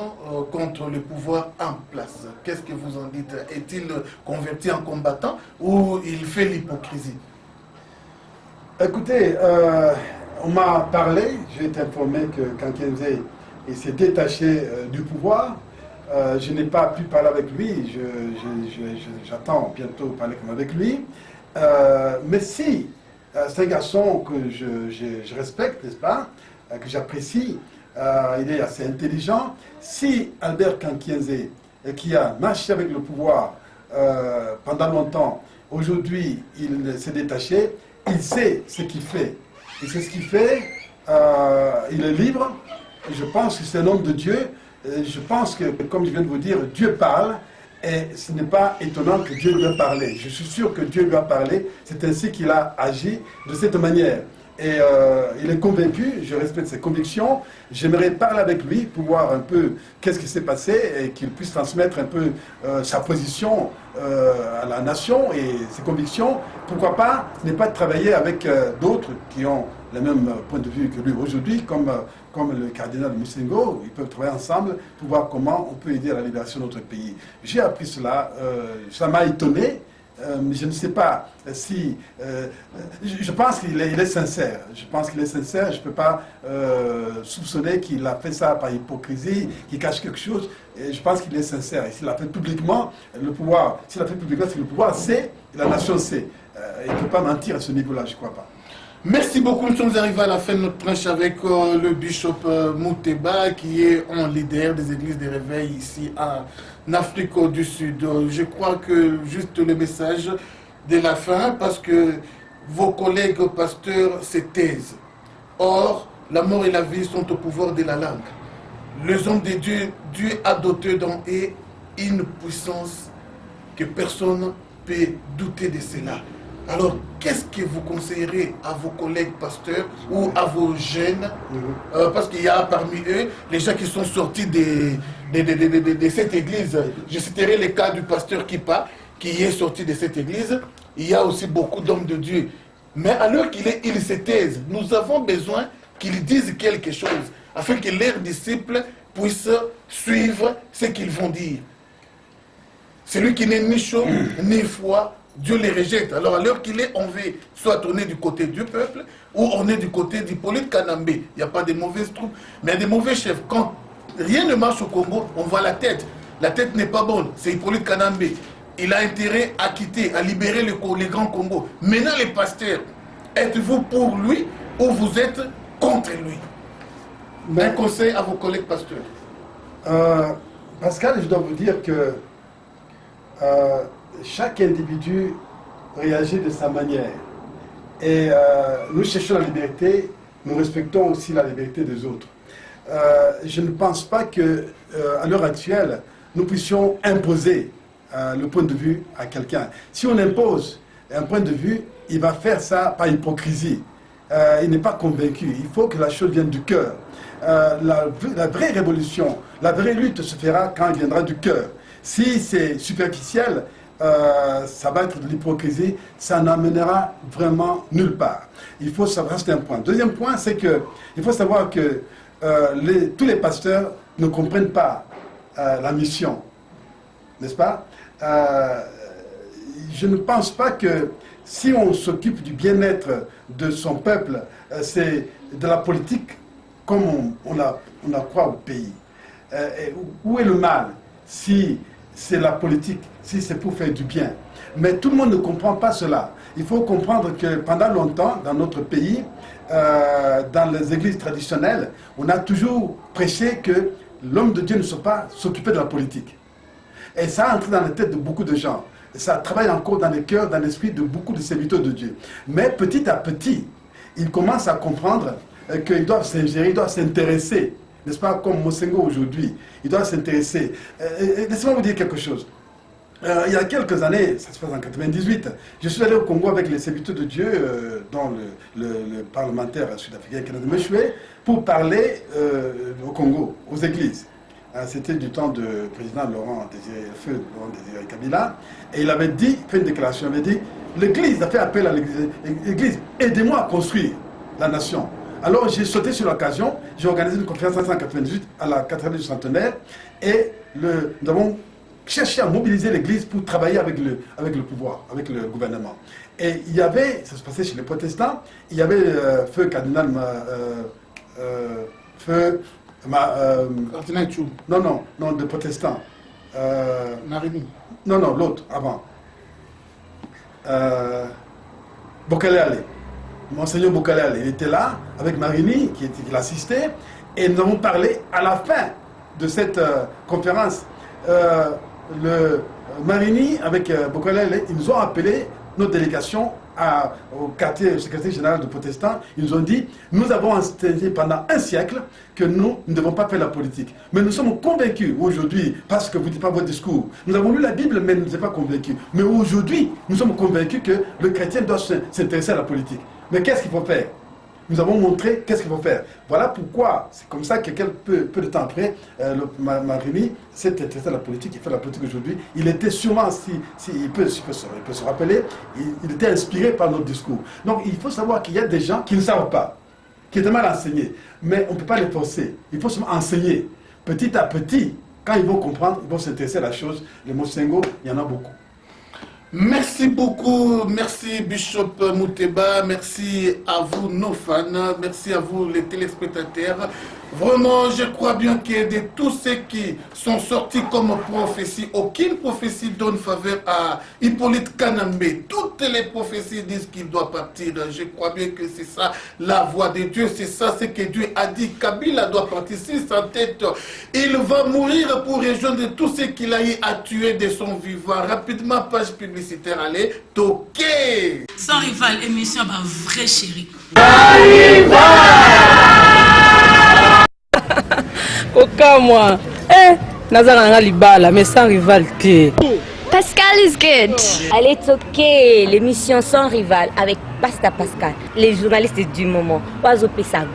contre le pouvoir en place. Qu'est-ce que vous en dites? Est-il converti en combattant ou il fait l'hypocrisie? Écoutez, on m'a parlé, j'ai été informé que Kankenza s'est détaché du pouvoir. Je n'ai pas pu parler avec lui, j'attends bientôt parler avec lui. Mais si, c'est un garçon que je respecte, n'est-ce pas, que j'apprécie, il est assez intelligent. Si Albert Kankenza, qui a marché avec le pouvoir pendant longtemps, aujourd'hui il s'est détaché, il sait ce qu'il fait. Il sait ce qu'il fait, il est libre. Je pense que c'est un homme de Dieu. Je pense que, comme je viens de vous dire, Dieu parle et ce n'est pas étonnant que Dieu lui a parlé. Je suis sûr que Dieu lui a parlé. C'est ainsi qu'il a agi de cette manière. Et il est convaincu, je respecte ses convictions. J'aimerais parler avec lui pour voir un peu qu'est-ce qui s'est passé et qu'il puisse transmettre un peu sa position à la nation et ses convictions. Pourquoi pas ne pas travailler avec d'autres qui ont le même point de vue que lui aujourd'hui, comme le cardinal Musengo. Ils peuvent travailler ensemble pour voir comment on peut aider à la libération de notre pays. J'ai appris cela, ça m'a étonné. Mais je ne sais pas si... je pense qu'il est sincère. Je pense qu'il est sincère. Je ne peux pas soupçonner qu'il a fait ça par hypocrisie, qu'il cache quelque chose. Et je pense qu'il est sincère. Et s'il l'a fait publiquement, le pouvoir... S'il l'a fait publiquement, c'est que le pouvoir sait, et la nation sait. Il ne peut pas mentir à ce niveau-là, je ne crois pas. Merci beaucoup. Nous sommes arrivés à la fin de notre tranche avec le bishop Mouteba, qui est un leader des églises de réveil ici en Afrique du Sud. Je crois que juste le message de la fin, parce que vos collègues pasteurs se taisent. Or, la mort et la vie sont au pouvoir de la langue. Les hommes de Dieu, Dieu a doté d'en eux une puissance que personne ne peut douter de cela. Alors, qu'est-ce que vous conseillerez à vos collègues pasteurs ou à vos jeunes, parce qu'il y a parmi eux les gens qui sont sortis de cette église. Je citerai le cas du pasteur Kipa, qui est sorti de cette église. Il y a aussi beaucoup d'hommes de Dieu. Mais alors qu'ils se taisent, nous avons besoin qu'ils disent quelque chose, afin que leurs disciples puissent suivre ce qu'ils vont dire. Celui qui n'est ni chaud, ni froid, Dieu les rejette. Alors, à l'heure qu'il est, on veut soit on est du côté du peuple, ou on est du côté d'Hippolyte Kanambe. Il n'y a pas de mauvaises troupes, mais il y a des mauvais chefs. Quand rien ne marche au Congo, on voit la tête. La tête n'est pas bonne. C'est Hippolyte Kanambe. Il a intérêt à quitter, à libérer les grands Congo. Maintenant, les pasteurs, êtes-vous pour lui ou vous êtes contre lui? Un conseil à vos collègues pasteurs. Pascal, je dois vous dire que chaque individu réagit de sa manière. Et nous cherchons la liberté, nous respectons aussi la liberté des autres. Je ne pense pas qu'à l'heure actuelle, nous puissions imposer le point de vue à quelqu'un. Si on impose un point de vue, il va faire ça par hypocrisie. Il n'est pas convaincu. Il faut que la chose vienne du cœur. La vraie révolution, la vraie lutte se fera quand elle viendra du cœur. Si c'est superficiel, ça va être de l'hypocrisie, ça n'amènera vraiment nulle part. Il faut savoir, c'est un point. Deuxième point, c'est qu'il faut savoir que tous les pasteurs ne comprennent pas la mission, n'est-ce pas? Je ne pense pas que si on s'occupe du bien-être de son peuple, c'est de la politique comme on la croit au pays. Où est le mal si c'est la politique, si c'est pour faire du bien? Mais tout le monde ne comprend pas cela. Il faut comprendre que pendant longtemps, dans notre pays, dans les églises traditionnelles, on a toujours prêché que l'homme de Dieu ne soit pas s'occuper de la politique. Et ça a entré dans la tête de beaucoup de gens. Ça travaille encore dans les cœurs, dans l'esprit de beaucoup de serviteurs de Dieu. Mais petit à petit, ils commencent à comprendre qu'ils doivent s'ingérer, ils doivent s'intéresser. N'est-ce pas, comme Mosengo aujourd'hui, ils doivent s'intéresser. Laissez-moi vous dire quelque chose. Il y a quelques années, ça se passe en 98, je suis allé au Congo avec les serviteurs de Dieu, dont le parlementaire sud-africain Kennedy Meshwe, pour parler au Congo, aux églises. C'était du temps du président Laurent Désiré Kabila, et il avait dit, fait une déclaration, il avait dit, l'église a fait appel à l'église, aidez-moi à construire la nation. Alors j'ai sauté sur l'occasion, j'ai organisé une conférence en 1998 à la cathédrale du centenaire, et nous avons cherché à mobiliser l'église pour travailler avec le pouvoir, avec le gouvernement. Et il y avait, ça se passait chez les protestants, il y avait feu cardinal Cardinal Chou. Non, de protestants. Narini. Non, l'autre, avant. Bokele. Monseigneur Bokele, il était là, avec Marini, qui l'assistait, et nous avons parlé à la fin de cette conférence. Marini, avec Bokele, ils nous ont appelé, notre délégation, au secrétaire général de protestants. Ils nous ont dit, nous avons enseigné pendant un siècle que nous ne devons pas faire la politique. Mais nous sommes convaincus aujourd'hui, parce que vous ne dites pas votre discours. Nous avons lu la Bible, mais nous ne sommes pas convaincus. Mais aujourd'hui, nous sommes convaincus que le chrétien doit s'intéresser à la politique. Mais qu'est-ce qu'il faut faire? Nous avons montré qu'est-ce qu'il faut faire. Voilà pourquoi, c'est comme ça que peu de temps après, Marimi s'est intéressé à la politique, il fait la politique aujourd'hui. Il était sûrement, il peut se rappeler, il était inspiré par notre discours. Donc il faut savoir qu'il y a des gens qui ne savent pas, qui étaient mal enseignés. Mais on ne peut pas les forcer, il faut seulement enseigner. Petit à petit, quand ils vont comprendre, ils vont s'intéresser à la chose. Les Mosengo, il y en a beaucoup. Merci beaucoup, merci Bishop Mouteba, merci à vous nos fans, merci à vous les téléspectateurs. Vraiment, je crois bien que de tous ceux qui sont sortis comme prophétie, aucune prophétie donne faveur à Hippolyte Kanambe. Toutes les prophéties disent qu'il doit partir. Je crois bien que c'est ça la voix de Dieu, c'est ça ce que Dieu a dit. Kabila doit partir sur sa tête. Il va mourir pour rejoindre tout ce qu'il a eu à tuer de son vivant. Rapidement, page publicitaire, allez, toquer. Sans rival, émission, bah, vrai chéri. Aucun moi. Nazara Libala, mais sans rivalité. Pascal is good. Allez toquer l'émission Sans rival avec Pasta Pascal, les journalistes du moment. Oiseau Pessago,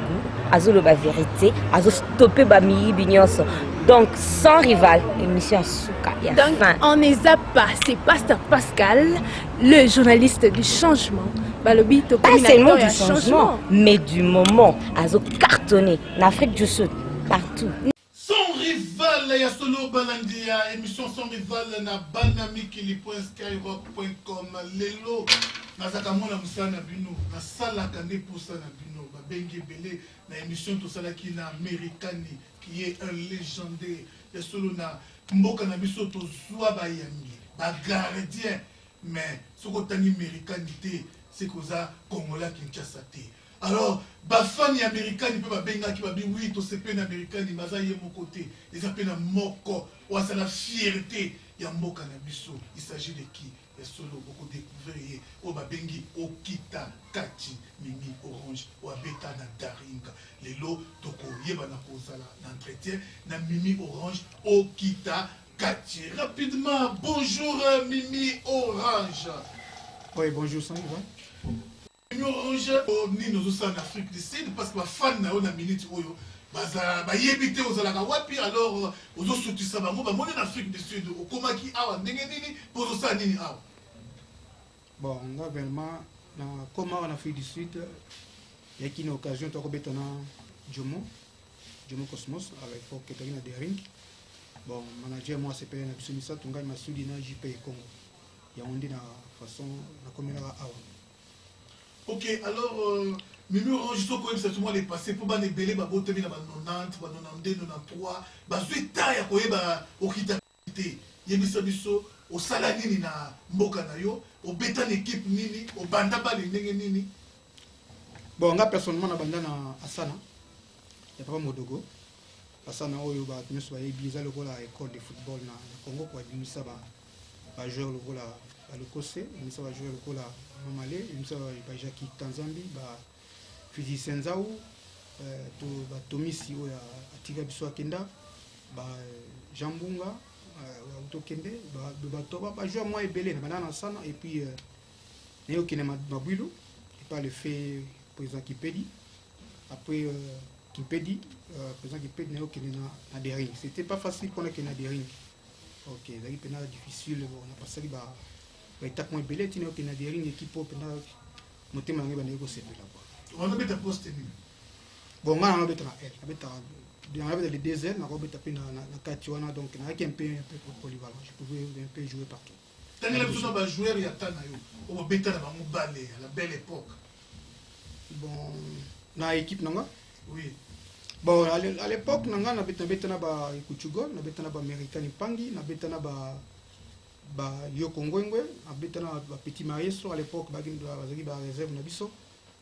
Azolo ba vérité, Azo stopper ba mi bignonso. Donc Sans rival, émission Souka. Donc on ne zappe pas, c'est Pasta Pascal, le journaliste du changement. Balobi, pas seulement du changement, mais du moment. Azo cartonné en Afrique du Sud, partout. Son rival, ya solo balandia, émission Son rival na banamikili.skyrock.com. Lelo, nazaka mona musana bino, na sala kande poussa na bino, ba bengi belé na émission to sala ki na Americani, qui est un légendaire. Ya solo na mboka na biso to zwa ba yambi, ba gardien, mais soko tani Americanité, c'est causa Congolais Kinshasa te. Alors, bafani américain peut pas benga qui va dire oui, tout ce peine américain, il m'a zaïe mon côté. Les appels à moko, ou à la fierté. Il y a mboka na biso. Il s'agit de qui? Et solo beaucoup découvrir. Ou babengi Okita Kati Mimi Orange ou Abeta na Daringa. Les lots toko yeba na kozala d'entretien na Mimi Orange Okita Kati. Rapidement, bonjour Mimi Orange. Oui, bonjour, ça va? Orange, ni nous sommes en Afrique du Sud parce que les fans na ona minute oyo baza ba yebité ozalaka wapi alors ozo soutisa bango ba moni en Afrique du Sud okomaki awa ndenge nini pour ça nini awa. Bon, on a vraiment comme en Afrique du Sud il y a une occasion de rebêter na Jomo Cosmos avec pour Katarina Dering. Bon, manager moi c'est payé na bisumisa tunga masudi na JP Congo. Il y a on dit na façon na commune awa. Ok, alors, Mimi Orange, je sais que c'est moi les passés pour les belés, bah, bon, terminer, bah, 90, bah, 92, 93, bah, zuita, ya koye, bah, okita, yebiso biso, au salani, ni na mboka na yo, au bêta l'équipe, nini, au banda, bah, les nini. Bon, on a personnellement, na banda na Asana, il y a pas Modogo, Asana, oyo, bah, nous sommes bizarre, le rôle à l'école de football na Congo, quoi, nous ça, bah, jouer le rôle à l'Écossais, nous ça va jouer le rôle à Malais, nous ça va Jackie Tanzambi, bah, Fidi Senzao, to bah Tomisi ou à Tiga Biswa Kenda, bah Jambunga, Auto Kende, bah Toba, bah jouer moi et Belé, banana sana et puis Néo Kinema Mabuilo, et par le fait président Kipedi, après Kipedi, président Kipedi Néo Kinena na des rings. C'était pas facile pour nous qu'il y ait des rings. Ok, c'est difficile, on a passé bah étape moins belé, tu n'as aucune adhéring équipe pour monter ma main négocier là-bas. On a mis ta poste. Bon, on a mis les deux ailes, on a mis tapé dans la Katiwana, donc on a un peu polyvalent. Je pouvais un peu jouer partout. Tant que les gens jouer, il y a tant on va bêter dans mon balai à la belle époque. Bon, dans l'équipe nanga. Oui. Bon, à l'époque nanga na bêta na ba Kuchugo, na bêta na ba American Pangi, na bêta na ba Yoko Ngwengwe, na ba Petit Maestro à l'époque ba réserve na biso,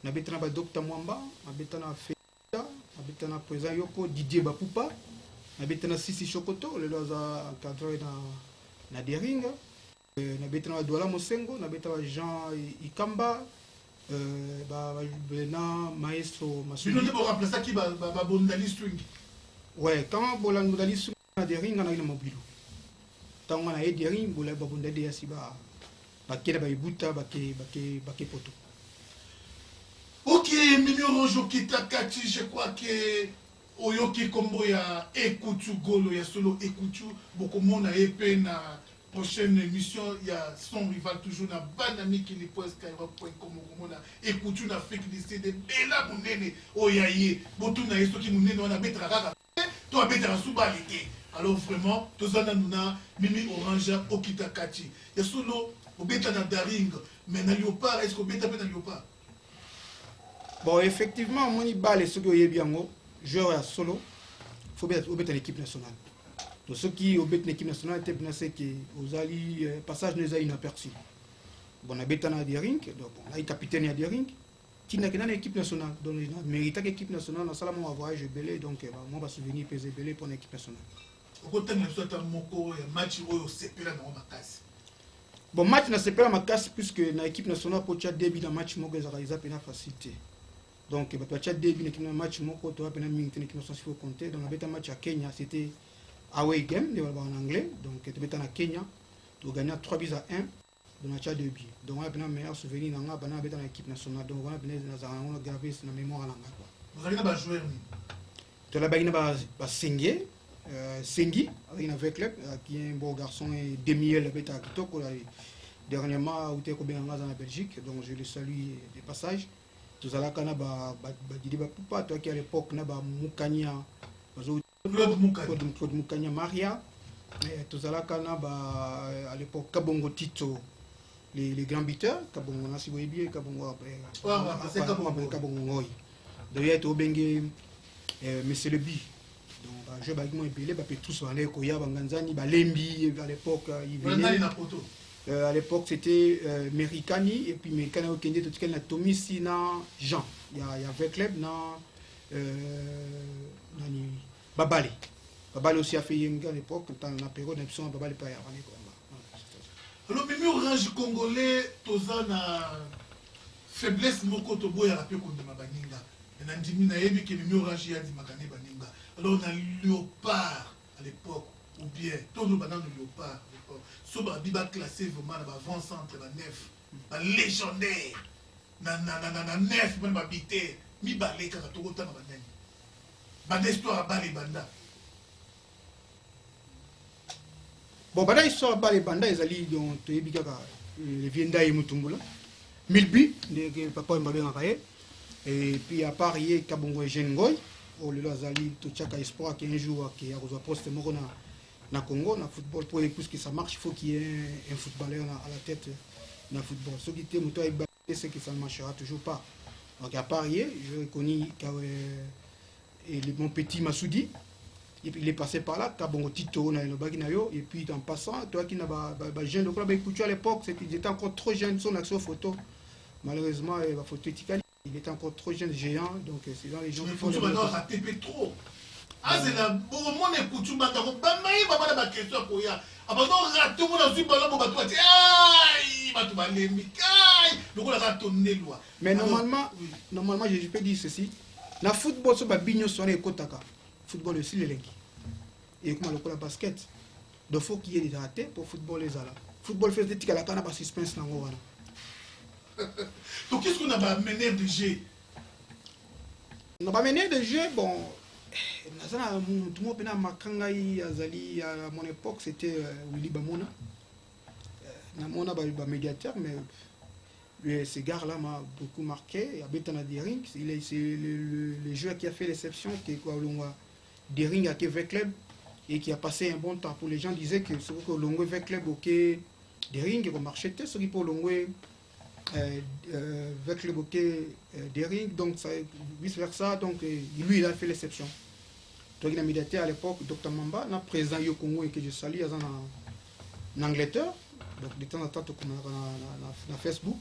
na betana ba Dr Mwamba, na betana Feda, na betana président Yoko Didier Bapupa, na betana Sisi Chokoto, le loza encadré na Dering, na betana Douala Mosengo, na betana Jean Ikamba, na Maestro Masudi. Tu peux remplacer qui ba Bondali Swing. Ouais, quand Bondali Swing na Dering na mobile. Tant on a aidé rien, on a babunda de asiba, bakela ba ibuta, bake poto. Ok, Et Mimi Orange Kitakati, je crois que Oyoki Kombo ya Ekutu Golo ya solo Ekutu beaucoup monde a épé na prochaine émission il y a son rival toujours na banami qui ni poste Skyrock.com comme na Ekutu na Afrique du Sud bela munene oyaye botu na yeso ki munene on a betra kaka to a betra subalike. Alors vraiment tous ça na Mimi Orange Okitakati ya solo obeta na Daring mais na Léopard est-ce que obeta pe na Léopard? Bon, effectivement, moi, je suis ceux qui bien joueur à solo, il faut être en équipe nationale. Donc, ceux qui ont une équipe nationale, c'est que vous allez passage nous a inaperçu. Bon, on a béton à Dering, donc on a capitaine à Dering, qui n'a qu'une équipe nationale. Donc, on mérite l'équipe nationale, on a seulement un voyage belé, donc moi, je vais souvenir peser belé pour l'équipe nationale. Au côté de la match, c'est pas la casse. Bon, match, c'est pas la casse, puisque l'équipe nationale, pour le début d'un match, moi, je vais facilité. Donc, tu as début d'un match, tu as compter. Donc, on a un match à Kenya, c'était away game, en anglais. Donc, tu as à Kenya, tu as gagné 3-1 dans le match à 2 buts. Donc, on a un meilleur souvenir dans l'équipe nationale. Donc, on a gravé dans la mémoire à l'anglais. Vous avez un joueur? Tu as Sengi, avec club, qui est un beau garçon et demi-heure à Kitoko. Dernièrement, où tu es en Belgique. Donc, je le salue des passages. Tout ça là quand on a toi qui à l'époque na ba Mukanya Claude Mukanya Maria tout ça là quand à l'époque Kabongo Tito les grands buteurs Kabongo na sibo bien Kabongo après Kabongo ngoi de être au bengue monsieur le bi donc je ba moi epelé ba tous aller ko ya banganzani ba lembi à l'époque il venait à l'époque, c'était Mericani, et puis Mericani au Kenya, tout ce qu'il y a Tommy Sina Jean. Il y avait club, Babale. Babale aussi a fait Yenga à l'époque, dans la période d'absence, Babale pas y aller. Alors, Mimi Orange Congolais, Toza na faiblesse, Moko Tobo, y a rappelé qu'on a Baninga. Et on a dit, que Mimi Orange y a dit Makane Baninga. Alors, on a Léopard à l'époque, ou bien, tout le banane de Léopard. Soba biba classé vraiment dans avant centre la nef la légendaire na nef même habité mi balé kaka to kota na banani bande histoire balé banda bon banda histoire balé banda ezali donc to yebi kaka le vienda et mutumbula 1000 buts de papa mbabe ngakaye et puis à part yé kabongo jeune goy au le azali to chaka espoir qui un jour qui a reçu poste moko na Congo, na football, pour que ça marche, il faut qu'il y ait un footballeur à la tête dans le football. Ce qui était mouton c'est que ça ne marchera toujours pas. Donc à Paris, je reconnais mon petit Massoudi, il est passé par là, Kabongo Tito, et puis en passant, toi qui n'as pas jeune, le club à l'époque, il était encore trop jeune, son action photo. Malheureusement, la photo il était encore trop jeune, géant, donc c'est dans les gens qui font le trop. Ah, c'est la bonne écoute, tu m'as dit, ma question pour ya. Avant de rater mon azul ballon pour battre, aïe, va tout baler, aïe, le coup la ratonner loi. Mais normalement, je peux dire ceci. La football, c'est pas bignon sur les kotaka. Football aussi les lenki. Et comme le coup la basket. Donc faut qu'il y ait des ratés pour football les ala. Football fait des tickets à la canne, pas suspense dans le donc qu'est-ce qu'on a pas mené de jeu? On n'a pas mené de jeu, bon. Tout le monde à mon époque, c'était Willy Bamona. Namona est médiateur, mais ce gars-là m'a beaucoup marqué. Il y a Betana Dering, c'est le joueur qui a fait l'exception, qui est Dering à Québec Club et qui a passé un bon temps. Pour les gens disaient que ce que l'on veut Club, ok, Dering, qui marchait, ce qui pour l'on veut avec le bouquet Dering, donc vice versa, donc lui il a fait l'exception. Donc il a médiateur à l'époque, Dr Mamba, le président du Congo et que je salue en Angleterre, donc de temps en temps dans Facebook.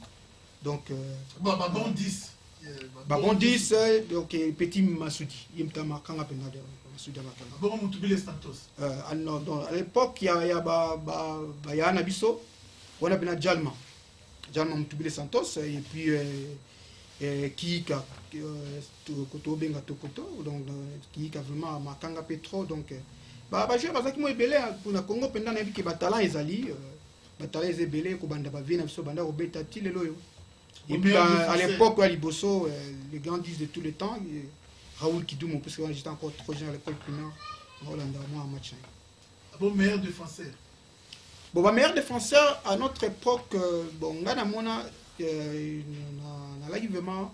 Donc Babon 10. Babon 10, donc petit Massoudi, il m'a marqué un peu Massoudi. Babon Moutoubi Santos. À l'époque, il y a un abisso, on a bien Jalma. Jalma Moutoubi Santos, et puis Kika Kotobenga Tokoto, donc Kika vraiment Makanga Petro, donc je pense que moi belé pour le Congo pendant que Batala ezali Batala ezebelé ko banda ba vina so banda ko beta ti lelo yo Et puis à l'époque, à Liboso, les grands disent de tous les temps, Raoul Kidoum, parce que j'étais encore trop jeune à l'école primaire, Hollande, moi en match. Bon, meilleur défenseur. Bon, meilleur défenseur, à notre époque, bon, on a vraiment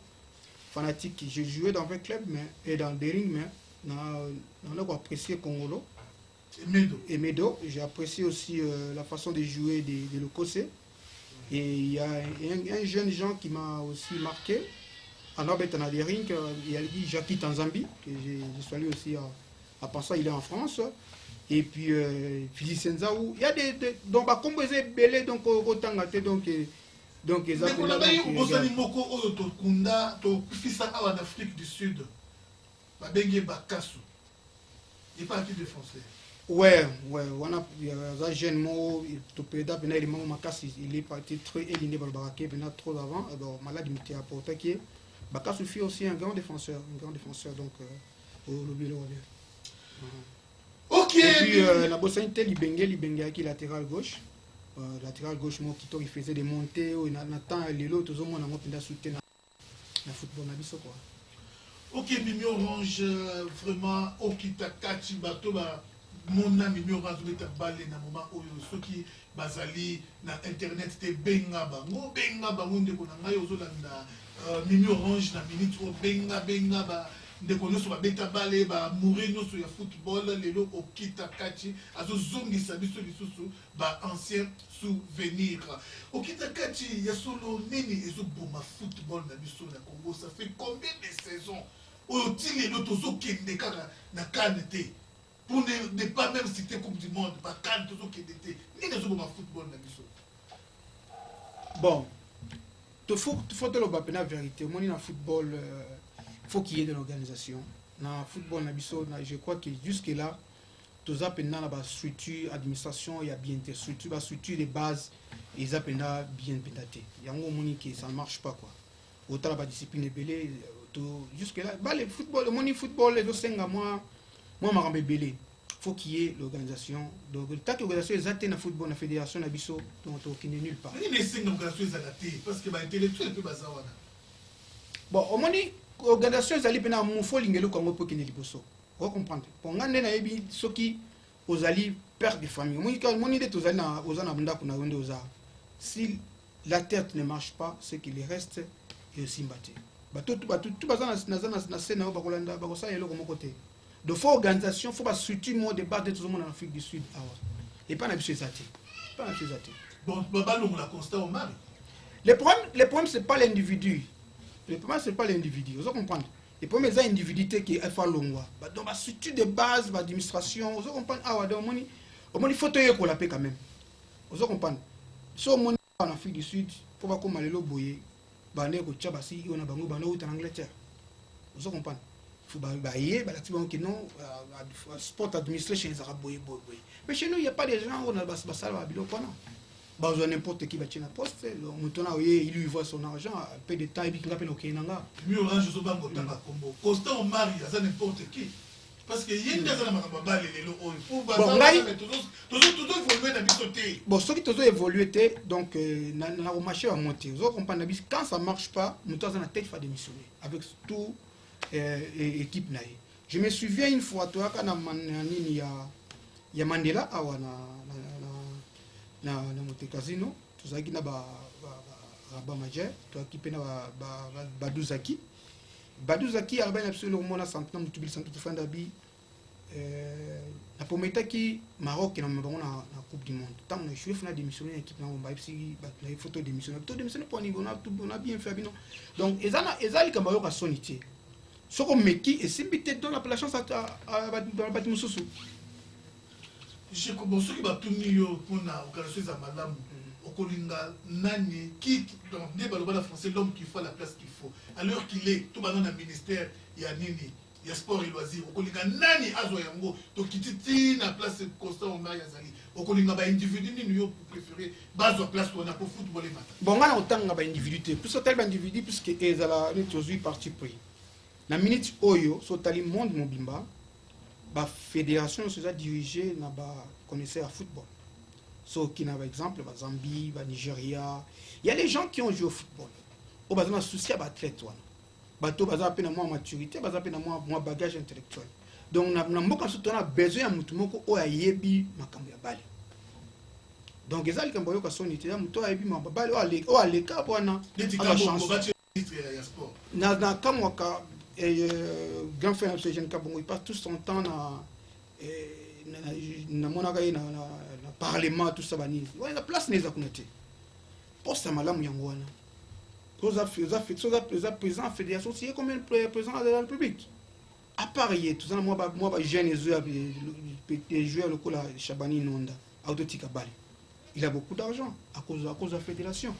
fanatique. J'ai joué dans 20 clubs et dans des rings, mais on a apprécié Congolo. Et Medo. J'ai apprécié aussi la façon de jouer de Lokose. Et il y a un jeune gens qui m'a aussi marqué. En Norbert Anadering, il y a Jackie Tanzambi, que je suis allé aussi à Passa, il est en France. Et puis Fili Senzaou. Il y a des. Donc, comme vous êtes belé, donc autant gâté, donc. Donc, ils ont fait la en Afrique du Sud. Il n'est pas qui défenseur. Ouais, on a un jeune mot, il est parti très éliminé par le baraquet, trop avant. Alors, malade, il m'était apporté qui est. Bakassou fait aussi un grand défenseur, donc au lobby le revient. Ok. Et puis la Bossane Libengue qui est latéral gauche. Latéral gauche, moi qui il faisait des montées, il attend les autres, tout le monde a soutenu le football na biso quoi. Ok, Mimi Orange, vraiment, Okitakachi Bato, mon ami Mimi Orange, tu as balé dans le moment où ceux qui basali na internet te benga bango, nde ko na ngai ozolanda Mimi Orange na minute o benga ba ndeko nyonso babeta bale bamourir nyonso ya football lelo Okitakachi azozongisa biso lisusu baancien souvenir. Okitakachi ya solo nini ezoboma football na biso na Congo, ça fait combien de saisons oyo lelo tozokende kaka na CAN te pour ne pas même citer Coupe du Monde ba CAN tozokende te nini ezoboma football na biso? Bon, il faut te le la vérité. Moi, dans le football, il faut qu'il y ait de l'organisation. Dans le football, je crois que jusque-là, tout ça, pendant la structure, administration, il y a bien des structures, la structure de base, ils appellent bien pédaté. Il y a un moment qui ça ne marche pas. Quoi. Autant la discipline est belée, jusque-là, le football, le football, les 5 mois, moi, je suis belé. Il faut qu'il y ait l'organisation. Donc, tant que l'organisation est atteinte dans le football, dans la fédération, qui n'est nulle part. Mais il y a l'organisation est atteinte parce que l'intellectuel peut pas savoir. Bon, au moins, l'organisation est allée pendant mon folie, il faut qu'il y ait liboso. Vous comprenez? Pour nous, ceux qui ont allé perdre des familles. Si la tête ne marche pas, c'est qu'il reste et aussi battu. Tout de forte organisation, il faut pas structurer le débat de tout le monde en Afrique du Sud. Et pas dans les Zati. Bon, on a constaté au Mali. Le problème, ce n'est pas l'individu. Le problème, ce n'est pas l'individu. Vous comprenez? Le problème, c'est l'individualité qui est fait longue. Donc, la structure de base, l'administration, vous comprenez? Il faut que la paix quand même. Vous comprenez? Si on est en Afrique du Sud, il faut pas qu'on aille au boye. On a en Angleterre. Vous comprenez? Il faut que non, sport administration, mais chez nous, il n'y a pas de gens où on a pas ça, n'importe qui va tirer la poste, il lui voit son argent, peu de temps, il appelle au Kenanga. Mieux orange, je pas combo. Constant, on marie, ça n'importe qui. Parce que il y a bon, ceux qui ont évolué, donc, on a marché à monter. Quand ça ne marche pas, nous avons la tête à démissionner avec tout. Équipe naïe. Je me souviens une fois, toi, quand il y a Mandela, na Monte Casino, tout ça qui n'a pas Rabat Major, toi qui pena Badouzaki. Badouzaki, il y a absolument un centenaire de tout fin d'abi. La première qui Maroc est dans la Coupe du Monde. Tant que je suis venu démissionner l'équipe, il faut démissionner. Tout démissionner pour on a bien fait. Donc, ils ont comme Maroc à sonité. Ce qu'on met qui et si peut-être dans la chance à bâtiment sous. Je comprends ceux qui va tourner pour la occasion à madame Okolinga Nani qui dans les balles français l'homme qui fait la place qu'il faut. Alors qu'il est tout dans le ministère il y a nini il y a sport et loisirs Okolinga Nani azoyango to kititi na place constant on a yazali Okolinga ba individu ni yo préféré base place on a pour football et matin. Bon on a autant ba individu plus tel individu puisque ezala ni toujours parti pris. La minute Oyo, sotali monde mobimba, la fédération se a dirigée na ba connaisseur à football. So qui n'a par exemple, Zambie, Nigeria, il y a des gens qui ont joué au football. au bazar na souci à athlète wana bato bazar pe na moi maturité bazar pe na moi bagage intellectuel donc na mboka surtout on a besoin ya mutu moko o ayebi makambo ya bale donc les gens qui ont son idée, ils ont dit grand frère il passe tout son temps dans le parlement, tout ça. Il y a la place les accountés. Pour ça, madame Yangouana. Pour ça, président de la fédération, c'est comme le président de la République. À part, tout ça, moi, jeune les joueurs le coup là, Chabani Nonda, Autotika Bali. Il a beaucoup d'argent à cause de la fédération.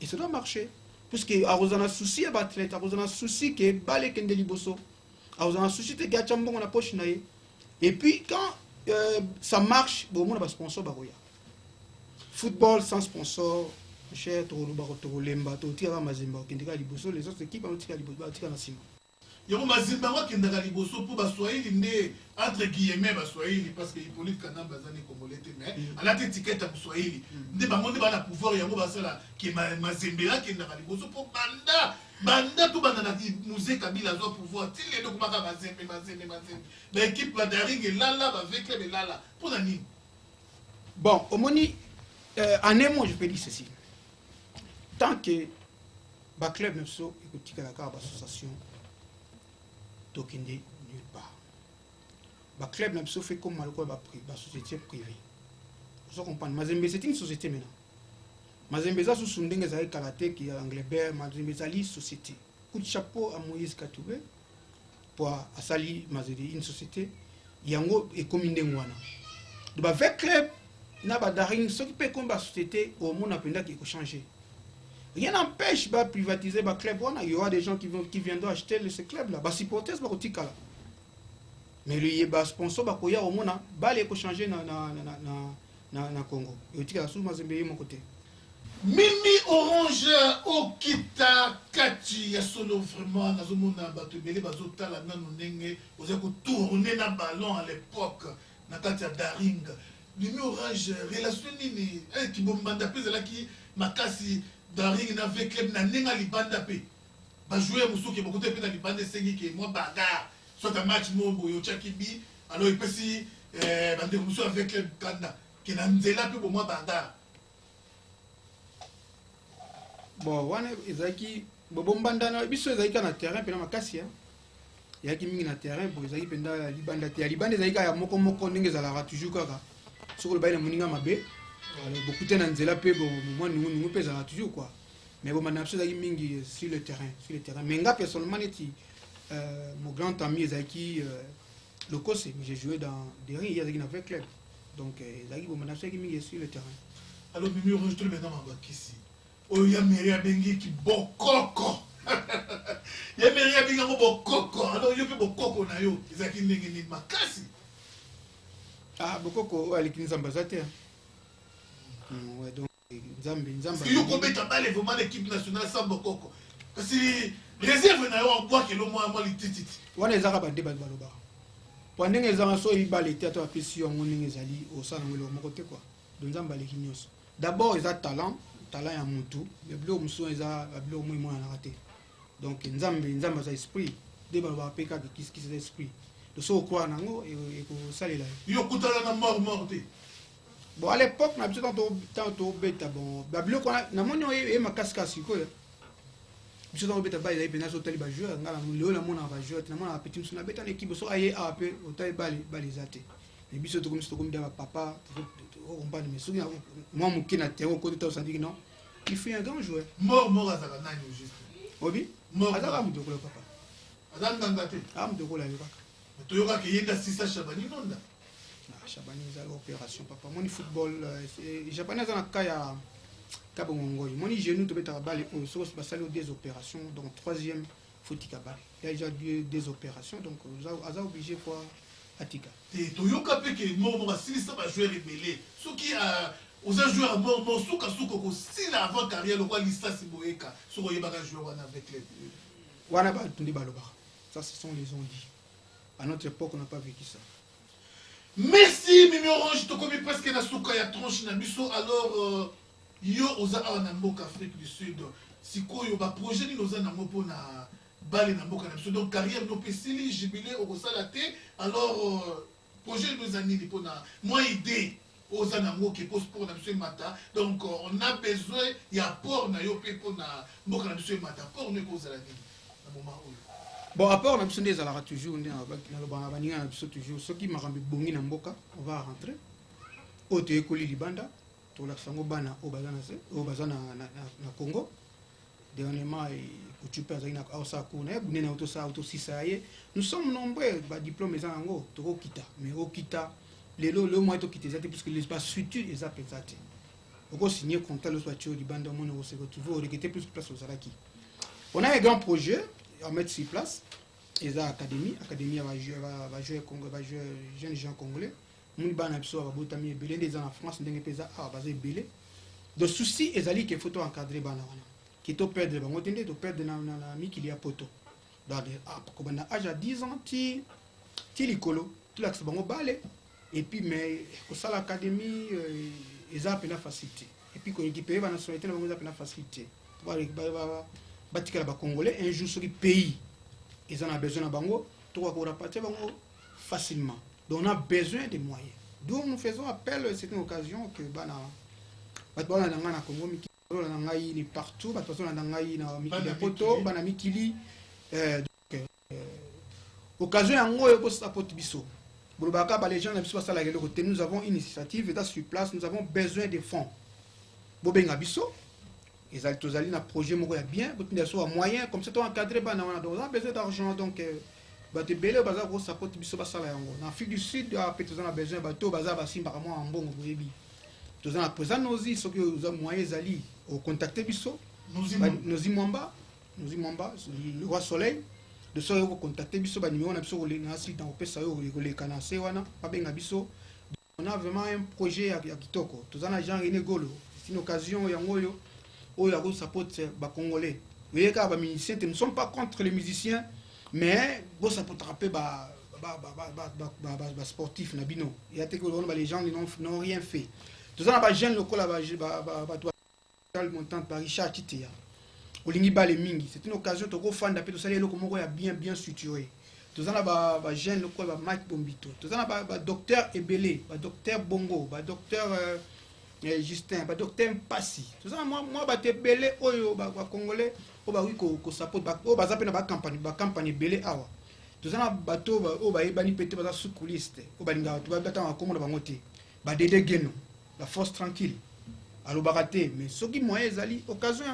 Et ça doit marcher. Puisque à un souci à l'athlète, à un souci que Balé Kendeli Bosso, à un souci que Gachambon a poche naïe. Et puis quand ça marche, bon, on a un sponsor baroya. Football sans sponsor, cher Toro Baroto Lemba, Tira Mazimba, Kendega Liboso, les autres équipes ont tiré Liboso, tiré Nassima. Yoko Mazimba Kendega Liboso pour Baswahili né entre guillemets Baswahili parce que Hippolyte Kanam bazani komolete mais à la étiquette à Baswahili ne ba monde ba na pouvoir yango basala ki Mazimba Kendega Liboso pour banda tout banda na musée Kabila zo pouvoir til les donc maka Mazimba mais équipe la Daring et là avec les là pour nani. Bon au moni en un mot je peux dire ceci tant que ba club même so écoute la carte association Tokinde nulle part. Le club n'a pas fait comme la société privée. Vous comprenez? Mazembe c'est une société maintenant. Mazembe ça sous son dingue ça karaté qui est Angleterre, Mazembe ça une société. Coup de chapeau à Moïse Katoubé pour Asali Mazembe une société. Yango est comme une denguana. Donc avec club n'a pas d'arrêt ce qui peut comme la société au monde a pendant qu'il faut changer. Rien n'empêche de privatiser le club. Il y aura des gens qui viendront acheter ce club-là. Les hypothèses, mais le sponsor, il y a au monde, il faut changer dans le Congo. Il y a de mon côté. Mimi Orange, Okita, Kati, ya solo vraiment, dans le monde, il y a tourner le ballon à l'époque, dans le Daring. Mimi Orange, relation qui bombanda plus là qui makasi Daring n'avait club na nenga libanda pe ba jouer musu ke beaucoup pe na libanda sengi ke moi bagarre soit un match mombo yo chakibi alors il peut si bande musu avec club kanda ke na nzela pe moi bagarre bon wana ezaki bobombanda na biso ezaki na terrain pe na makasi yaki mingi na terrain bo ezaki penda libanda te libanda ezaki ya moko ndenge ezalaka toujours kaka soko le baina moninga mabe. Alors, beaucoup de gens pe bon moi nous pèse toujours quoi mais bon maintenant c'est mingi sur le terrain mais nga personnellement mon grand ami Zaki le Kose j'ai joué dans des rings il y a avec club donc Zaki bon maintenant c'est mingi sur le terrain alors Mimi Orange tout maintenant ma bakisi oh ya Meria Bengi qui bokoko ya Meria Bengi ko bokoko alors yo pe bokoko na yo Zaki ndenge ni makasi bokoko alikini zambazate ouais donc Nzambe yo ko beta bale vraiment l'équipe nationale sans bokoko parce que réserve na yo en quoi que le moi lititi wana ezaka bande baloba po ndenge ezanga so ibale te to apesi yo ndenge ezali au sana ngelo moko te quoi donc Nzambe aleki nyonso d'abord eza talent ya mutu mais blo muso eza blo moi na raté donc Nzambe za esprit de baloba peka que qu'est-ce qui c'est esprit de so quoi nango et ko salela yo kutala na mort te. Bon, à l'époque, on a besoin de bêta. Bon, Babylon, on a mon et ma cascade, quoi. Je suis dans le bêta, il y a des gens qui ont joué, on a joué, on a petit sur la bêta, l'équipe, so aïe, à peu, au taille balisate. Et puis, surtout comme papa, on parle de mes souvenirs. Moi, mon qui n'a pas au côté de ça, dit non. Il fait un grand joueur. Mort à Zakana, juste. Oui, mort à Zakam de Gola, papa. À Zakangate. Âme de Gola, papa. Mais tu y aura qu'il y ait un Sissa Chabani, non? Chabani a l'opération papa mon football japonais en kaya kabongo mon genou to beta balle au so basalo des opérations donc troisième foutika balle il y a déjà des opérations donc on a obligé pour atika et toyoka pe que mort silisa ba joueur rebelle ceux qui aux joueurs à mort suka ko sila avant carrière le roi lista siboeka so ko yeba joueur wana avec les wana ba tundi baloba ça ce sont les on-dit à notre époque on n'a pas vécu ça. Merci Mimi Orange, tu connais presque la souka ya tranche na biso alors yo oza na mboka Afrique du Sud sikoyo ba projet ni noza nango pona bale na mboka na biso donc carrière no pesili jubilé au kosala te alors projet nous anini pona moi idée aux anango qui pose pour na biso mata donc on a besoin ya apport na yo pe pona mboka na biso mata pour ne kozala nini na moment oyo. Bon, apport na biso nde ezalaka toujours nde na baninga na biso toujours soki makambo ebongi na mboka on va rentrer oyo toyekoli libanda tolakisa yango bana oyo baza na se oyo baza na Congo dernièrement coutu mpe azali na aosala cour na ye bunene autosisa ye nous sommes nombreux badiplôme eza yango tokokita mais okita lelo leo mwa tokita eza te puisque basuture eza mpenza te okosigne contrat loso batie oyo libanda omoni okoseretrouve orekete plus place ozalaki. On a un grand projet à mettre sur place. Ils ont académie ya jeunes gens congolais. Nous avons des belé des en France, nous avons des belé. Le souci est que faut encadrer bana qui to perdre bango tende to perdre na mi qu'il y a poto. Dans comme on âge à 10 ans ti likolo, tout l'axe bango balé et puis mais au salle académie ils ont la facilité. Et puis quand équipe va nationalité bango ont la facilité. Batikala ba congolais un jour sur le pays ils en ont besoin de bango toi qu'on rapatrier bango facilement donc on a besoin de moyens d'où nous faisons appel c'est une occasion que bana batona na Congo mikili na ngai ni partout batona na ngai na mikili ya poto bana mikili occasion yango yo ko support biso bolobaka ba les gens na biso basala le côté nous avons une initiative et sur place nous avons besoin de fonds bobenga biso. Ils ont un projet bien, ils ont un moyen, comme ça, ils ont encadré, ils ont besoin d'argent. Donc, ils ont besoin de support. En Afrique du Sud, ils ont besoin de bateaux, ils ont besoin de bon. Ils ont besoin de ceux qui ont moyen de contacter nos imamba, le roi soleil, de ceux qui ont contacté les numéros dans le canasé. On a vraiment un projet à Kitoko. Ils ont un agent René Golo. C'est une occasion. Nous ne sommes pas contre les musiciens, mais nous sommes rattraper les sportifs. Les gens n'ont rien fait. Nous avons des jeunes locaux, c'est une occasion de faire bien structuré. Nous avons des jeunes locaux, Mike Bombito. Nous avons des docteurs Ebele, des docteurs Bongo, des docteurs Justin, docteur Mpassi. Tout ça, moi, je suis belé, Congolais, je suis support, campagne belé. Tout ça, bateau, sous coulisse, la force tranquille. Alors, mais ce qui m'a dit, occasion,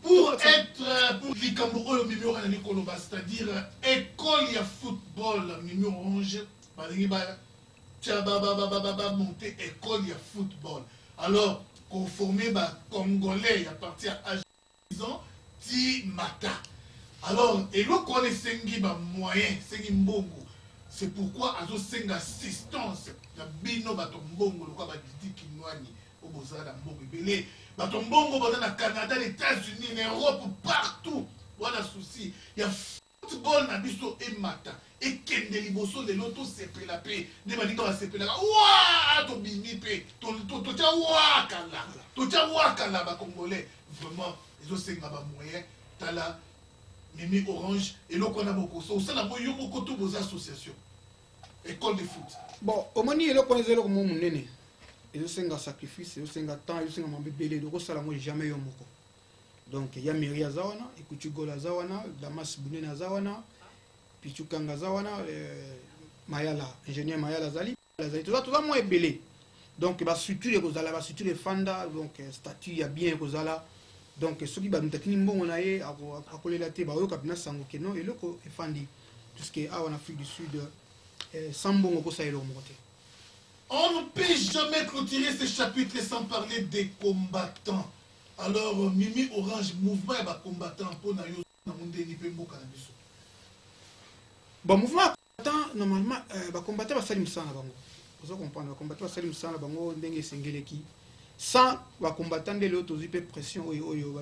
pour être pour Vicambo, c'est-à-dire école de football, Mimi Orange, monter école de football. Alors, conformer Congolais à partir à 10 ans, ti mata. Alors, et le connaissez moyen, c'est mbongo. C'est pourquoi azo senga assistance na bino batombongo le quoi dit kinwani au bozala mbongo belé batombongo dans Canada, les États-Unis, l'Europe, partout. Voilà souci. Il y a football na biso et mata. Et kende liboso de l'auto sepe la paix. Ne m'a dit qu'on va sepe la ouah to bimi pe. To tia wakala. To tia wakala ba congolais. Vraiment, ils ont senga ba moyen. Tala Mimi Orange et l'eau qu'on a beaucoup. So ça la moyo beaucoup tous vos associations. École de foot. Bon, au moment où on est là comme mon nene. Ils ont senga sacrifice, ils ont senga temps, ils ont senga mambébélé. Donc ça la moi jamais yo moko. Donc il y a Myria Zawana, Ikuchugola Zawana, Damas Bunena Zawana. Pichukanga Zawana, Mayala, ingénieur Mayala Zali, tout ça moi est belé. Donc la structure la structure fanda, donc statut il y a bien kozala. Donc ce qui va nous tenir bon on a à coller la tête, bah au cabinet sango keno et le ko fandi. Tout ce qui est en Afrique du Sud, sans bon au ça le monter. On ne peut jamais clôturer ce chapitre sans parler des combattants. Alors Mimi Orange mouvement et combattant pour na yo na monde ni pe mboka na biso. Bon, mouvement combattant, normalement, les combattants vont salir Moussana Bango. Vous comprenez, les combattants vont salir Moussana Bango, Ndenge Sengeleki. Sans les combattants de l'autre, ils ont pression, ils ont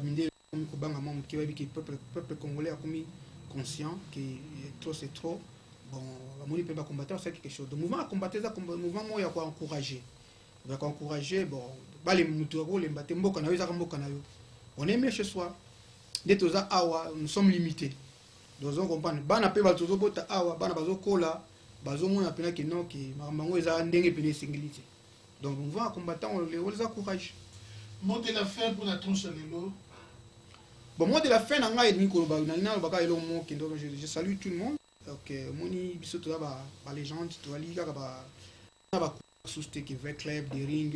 peuple congolais a commis conscient que trop c'est trop. Bon, les combattants, c'est quelque chose. Le mouvement combattant, c'est un mouvement qui a encouragé. Donc encourager, bon, les moutouros, les mboka na yo, on est mieux chez soi. Dès que awa, nous sommes limités. Donc on comprend. Bana pe batozo bota awa, bana bazo kola, bazo mona pena ki non ki mamango eza ndenge pene singilité. Donc on va combattre, on les encourage. Mot de la fin pour la tronche à l'élo. Bon, moi de la fin, je salue tout le monde. Ok, moni biso to ba les gens to ali ka ba souste qui veut club des rings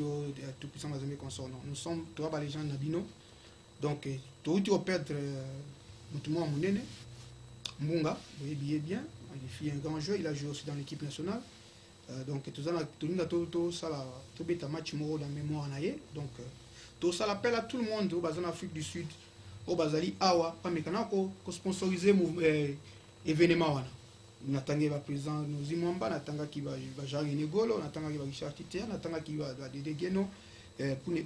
tout puissant bazame consort. Nous sommes to ba les gens nabino. Donc to uti perdre mutumo munene Mbunga, vous voyez bien, il fait un grand jeu, il a joué aussi dans l'équipe nationale. Donc tout ça tout bête match moro dans mémoire naie. Donc tout ça l'appelle à tout le monde au bazar en Afrique du Sud, au bazali awa, pas mécanique ko sponsoriser événement wana. Natanga va président nous imamba natanga qui va jarrer negolo, natanga qui va Richard Tite, natanga qui va Dedegeno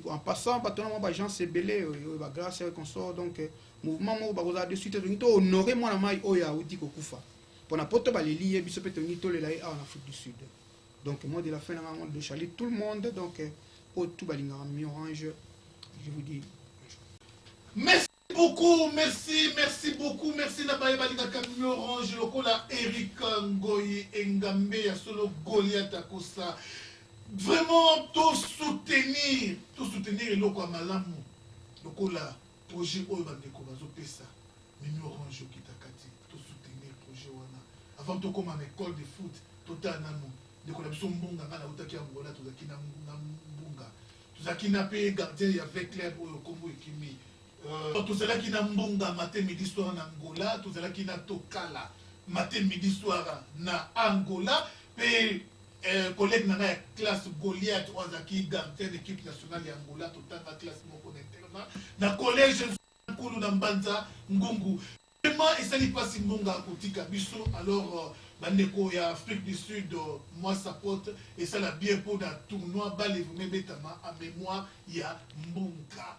en passant par tout le monde gens c'est belé va grâce à consort donc mouvement mo ba de suite to honorer moi na mai oya udi ko kufa. Pour n'importe quoi les liés biso peut ni to les là en Afrique du Sud. Donc moi de la fin de chaler tout le monde donc au tout balinga mi orange je vous dis merci beaucoup, merci beaucoup, merci Nabaye Balinga Kami Orange, lokola Eric Ngoyi Engambe ya solo Goliath Akosa. Vraiment tout soutenir et loko malamu. Lokola projet oyo bandeko bazo pesa. Mimi Orange kitakati tout soutenir projet wana. Avant to comme en école de foot, total nanu. Dekola biso mbonga ngana utaki Angola tozaki na mbonga. Tozaki na pe gardien avec club oyo kombo ekimi. Tozalaki na mbonga matin midi soir na Angola, tozalaki na tokala matin midi soir na Angola, pe collègue na la classe Goliath ozaki gardien de l'équipe nationale ya Angola, totanga classe moko d'internat na collège Nkulu na Mbanza Ngungu. Vraiment esali pasi mbonga kotika biso alors bandeko ya Afrique du Sud moi supporte et ça la bien pour dans tournoi balle vous metama en mémoire ya mbonga.